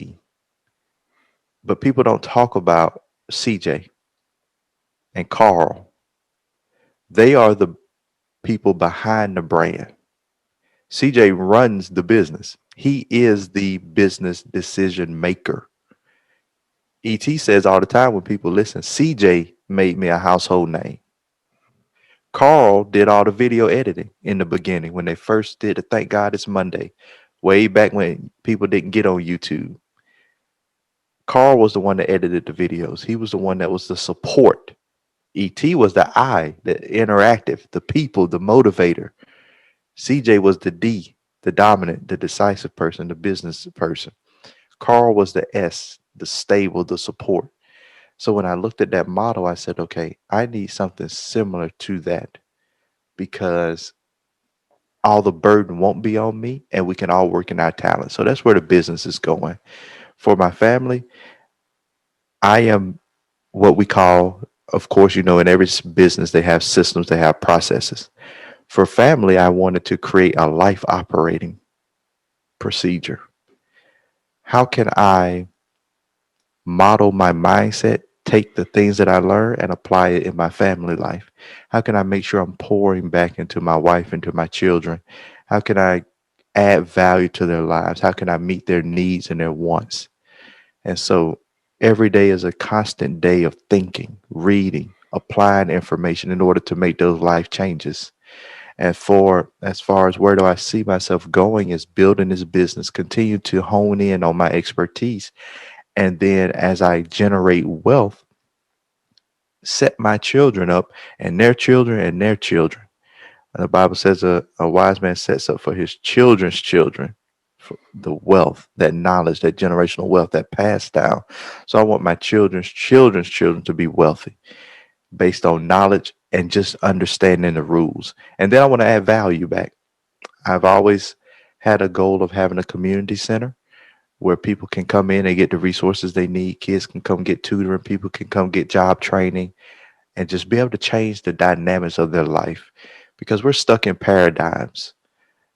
but people don't talk about CJ and Carl. They are the people behind the brand. CJ runs the business. He is the business decision maker. ET says all the time when people listen, CJ made me a household name. Carl did all the video editing in the beginning when they first did it. Thank God It's Monday, way back when people didn't get on YouTube. Carl was the one that edited the videos. He was the one that was the support. ET was the I, the interactive, the people, the motivator. CJ was the D, the dominant, the decisive person, the business person. Carl was the S, the stable, the support. So when I looked at that model, I said, okay, I need something similar to that because all the burden won't be on me, and we can all work in our talent. So that's where the business is going. For my family, I am what we call, of course, in every business, they have systems, they have processes. For family, I wanted to create a life operating procedure. How can I model my mindset, take the things that I learn and apply it in my family life? How can I make sure I'm pouring back into my wife, into my children? How can I add value to their lives? How can I meet their needs and their wants? And so every day is a constant day of thinking, reading, applying information in order to make those life changes. And for as far as where do I see myself going is building this business, continue to hone in on my expertise. And then as I generate wealth, set my children up and their children and their children. And the Bible says a wise man sets up for his children's children for the wealth, that knowledge, that generational wealth that passed down. So I want my children's children to be wealthy based on knowledge and just understanding the rules. And then I want to add value back. I've always had a goal of having a community center where people can come in and get the resources they need. Kids can come get tutoring, people can come get job training, and just be able to change the dynamics of their life because we're stuck in paradigms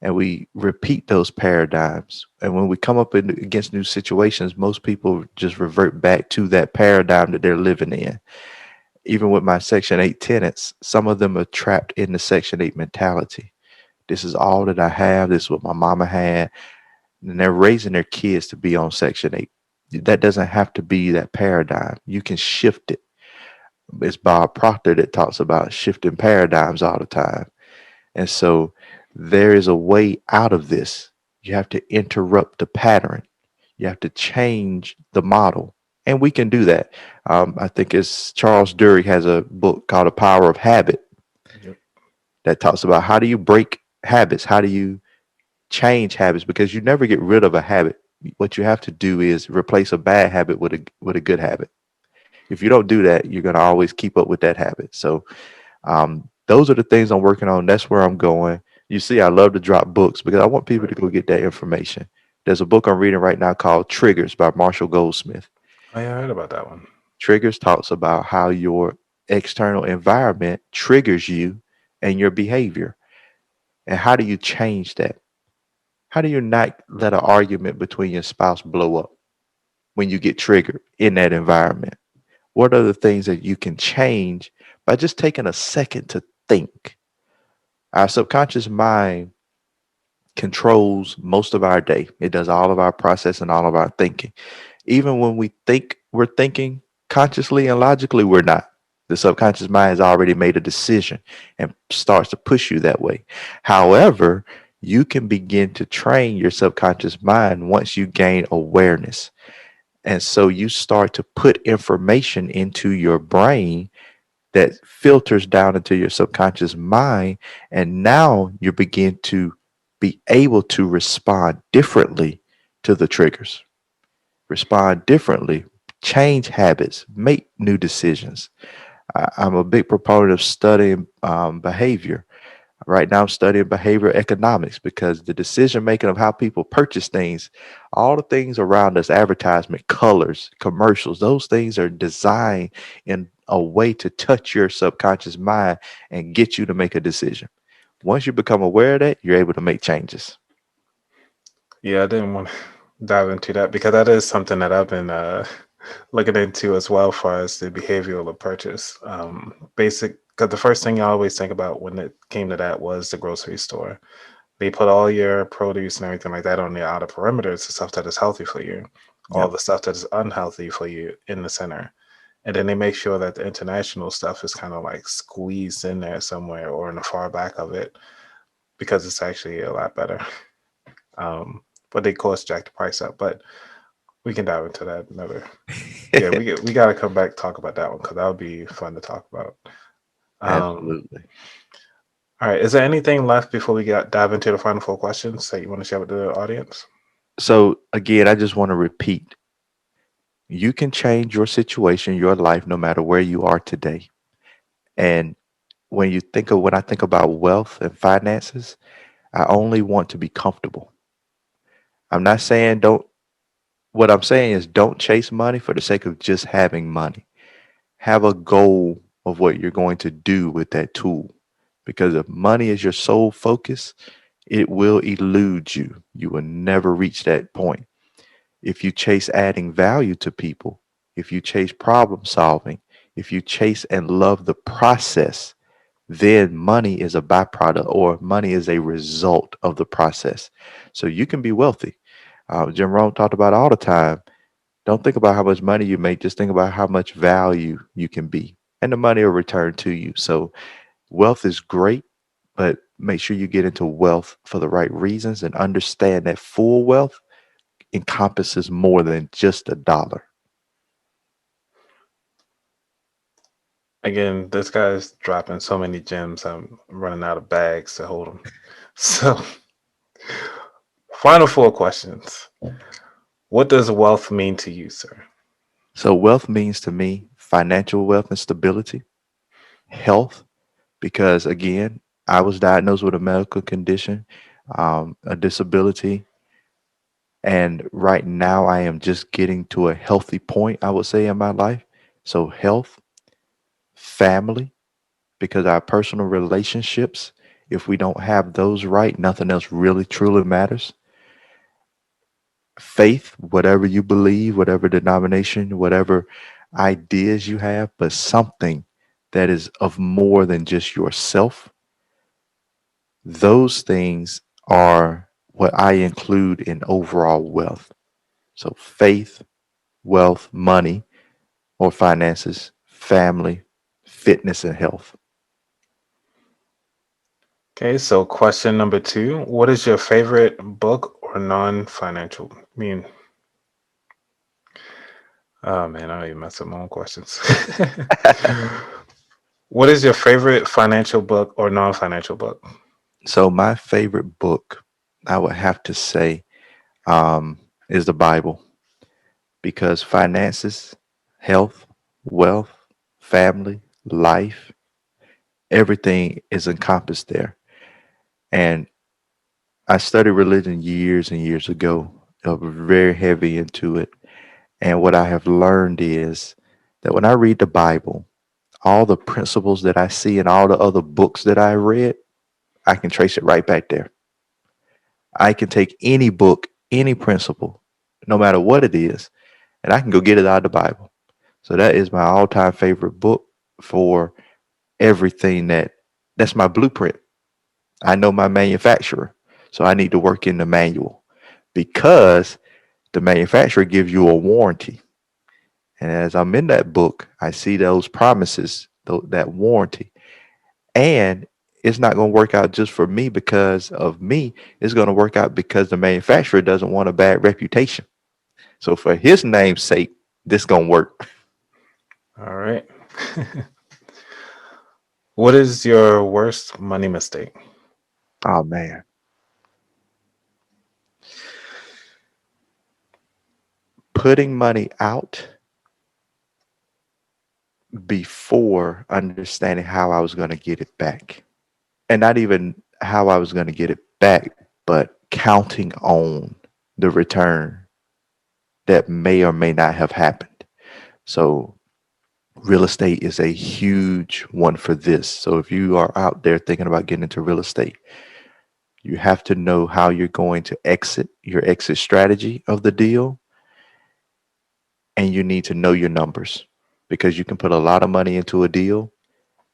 and we repeat those paradigms. And when we come up against new situations, most people just revert back to that paradigm that they're living in. Even with my Section 8 tenants, some of them are trapped in the Section 8 mentality. This is all that I have. This is what my mama had. And they're raising their kids to be on Section 8. That doesn't have to be that paradigm. You can shift it. It's Bob Proctor that talks about shifting paradigms all the time. And so there is a way out of this. You have to interrupt the pattern. You have to change the model. And we can do that. I think it's Charles Duhigg has a book called The Power of Habit Yep. that talks about how do you break habits? How do you change habits? Because you never get rid of a habit. What you have to do is replace a bad habit with a good habit. If you don't do that, you're going to always keep up with that habit. So those are the things I'm working on. That's where I'm going. You see, I love to drop books because I want people Right. to go get that information. There's a book I'm reading right now called Triggers by Marshall Goldsmith. Oh, yeah, I heard about that one. Triggers talks about how your external environment triggers you and your behavior. And how do you change that? How do you not let an argument between your spouse blow up when you get triggered in that environment? What are the things that you can change by just taking a second to think? Our subconscious mind controls most of our day. It does all of our processing, all of our thinking. Even when we think we're thinking consciously and logically, we're not. The subconscious mind has already made a decision and starts to push you that way. However, you can begin to train your subconscious mind once you gain awareness. And so you start to put information into your brain that filters down into your subconscious mind. And now you begin to be able to respond differently to the triggers, respond differently, change habits, make new decisions. I'm a big proponent of studying behavior. Right now, I'm studying behavioral economics because the decision making of how people purchase things, all the things around us, advertisement, colors, commercials, those things are designed in a way to touch your subconscious mind and get you to make a decision. Once you become aware of that, you're able to make changes. Yeah, I didn't want to dive into that because that is something that I've been looking into as well, far as the behavioral of purchase. Basic, because the first thing I always think about when it came to that was the grocery store. They put all your produce and everything like that on the outer perimeters, the stuff that is healthy for you, all Yep. the stuff that is unhealthy for you in the center. And then they make sure that the international stuff is kind of like squeezed in there somewhere or in the far back of it because it's actually a lot better. But they cost jack the price up. But we can dive into that another. Yeah, we got to come back talk about that one because that would be fun to talk about. Um, Absolutely. all right, is there anything left before we dive into the final four questions that you want to share with the audience? So, again, I just want to repeat you can change your situation, your life, no matter where you are today. And when I think about wealth and finances, I only want to be comfortable. I'm not saying don't, what I'm saying is don't chase money for the sake of just having money. Have a goal of what you're going to do with that tool. Because if money is your sole focus, it will elude you. You will never reach that point. If you chase adding value to people, if you chase problem solving, if you chase and love the process, then money is a byproduct or money is a result of the process. So you can be wealthy. Jim Rohn talked about all the time. Don't think about how much money you make, just think about how much value you can be, and the money will return to you. So wealth is great, but make sure you get into wealth for the right reasons and understand that full wealth encompasses more than just a dollar. Again, this guy's dropping so many gems. I'm running out of bags to hold them. So, final four questions. What does wealth mean to you, sir? So wealth means to me financial wealth and stability, health, because again, I was diagnosed with a medical condition, a disability, and right now I am just getting to a healthy point, I would say, in my life. So health, family, because our personal relationships, if we don't have those right, nothing else really truly matters. Faith, whatever you believe, whatever denomination, whatever ideas you have, but something that is of more than just yourself. Those things are what I include in overall wealth. So faith, wealth, money or finances, family, fitness, and health. Okay, so question number two. What is your favorite book or non-financial? Oh man, I even messed up my own questions. What is your favorite financial book or non-financial book? So my favorite book, I would have to say, is the Bible because finances, health, wealth, family, life, everything is encompassed there. And I studied religion years and years ago. I was very heavy into it. And what I have learned is that when I read the Bible, all the principles that I see in all the other books that I read, I can trace it right back there. I can take any book, any principle, no matter what it is, and I can go get it out of the Bible. So that is my all-time favorite book for everything that's my blueprint. I know my manufacturer, so I need to work in the manual because the manufacturer gives you a warranty. And as I'm in that book, I see those promises, that warranty. And it's not going to work out just for me because of me. It's going to work out because the manufacturer doesn't want a bad reputation. So for his name's sake, this going to work. All right. What is your worst money mistake? Oh man. Putting money out before understanding how I was going to get it back. And not even how I was going to get it back, but counting on the return that may or may not have happened. So real estate is a huge one for this. So if you are out there thinking about getting into real estate, you have to know how you're going to exit, your exit strategy of the deal, and you need to know your numbers because you can put a lot of money into a deal,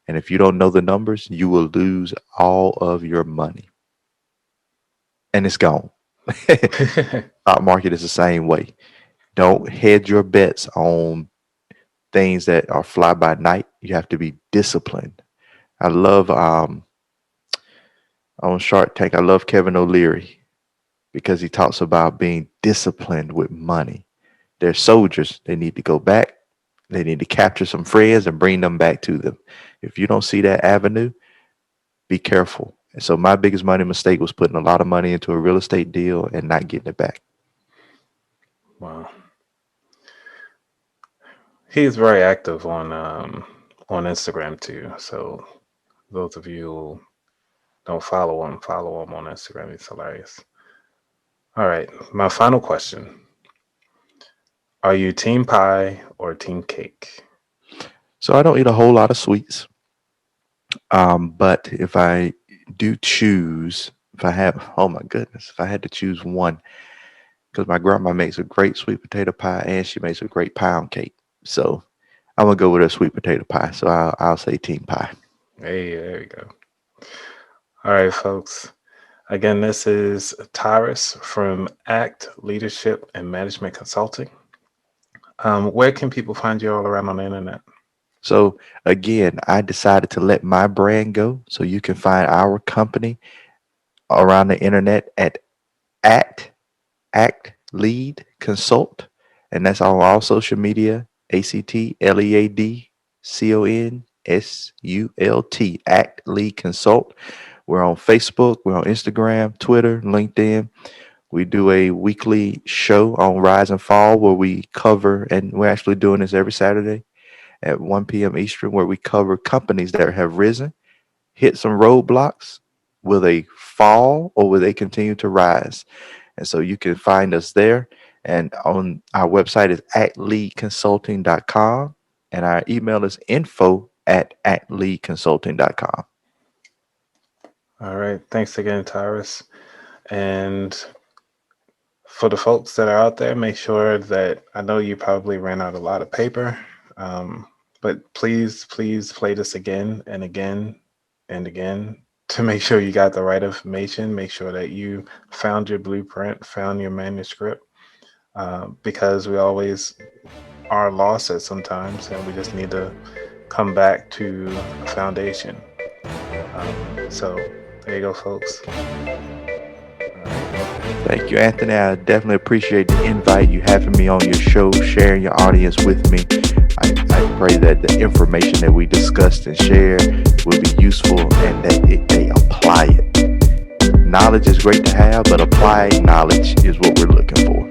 and if you don't know the numbers, you will lose all of your money and it's gone. Stock market is the same way. Don't hedge your bets on things that are fly by night. You have to be disciplined. I love on Shark Tank. I love Kevin O'Leary because he talks about being disciplined with money. They're soldiers. They need to go back. They need to capture some friends and bring them back to them. If you don't see that avenue, be careful. And so my biggest money mistake was putting a lot of money into a real estate deal and not getting it back. Wow. He's very active on Instagram too. So those of you Don't follow him. Follow him on Instagram. He's hilarious. All right. My final question. Are you team pie or team cake? So I don't eat a whole lot of sweets. But if I do choose, if I have, oh my goodness, if I had to choose one, because my grandma makes a great sweet potato pie and she makes a great pound cake. So I'm gonna go with a sweet potato pie. So I'll say team pie. Hey, there we go. All right, folks. Again, this is Tyrus from ACT Leadership and Management Consulting. Where can people find you all around on the internet? So again, I decided to let my brand go. So you can find our company around the internet at Act Lead Consult, and that's on all social media. ActLeadConsult. Act Lead Consult. We're on Facebook. We're on Instagram, Twitter, LinkedIn. We do a weekly show on Rise and Fall where we cover, and we're actually doing this every Saturday at 1 p.m. Eastern, where we cover companies that have risen, hit some roadblocks. Will they fall or will they continue to rise? And so you can find us there. And on our website is actleadconsulting.com. And our email is info@actleadconsulting.com. All right. Thanks again, Tyrus. And for the folks that are out there, make sure that I know you probably ran out a lot of paper, but please play this again and again and again to make sure you got the right information. Make sure that you found your blueprint, found your manuscript, because we always are lost at sometimes, and we just need to come back to a foundation. So there you go, folks. Thank you, Anthony. I definitely appreciate the invite, you having me on your show, sharing your audience with me. I pray that the information that we discussed and shared will be useful and that they apply it. Knowledge is great to have, but applying knowledge is what we're looking for.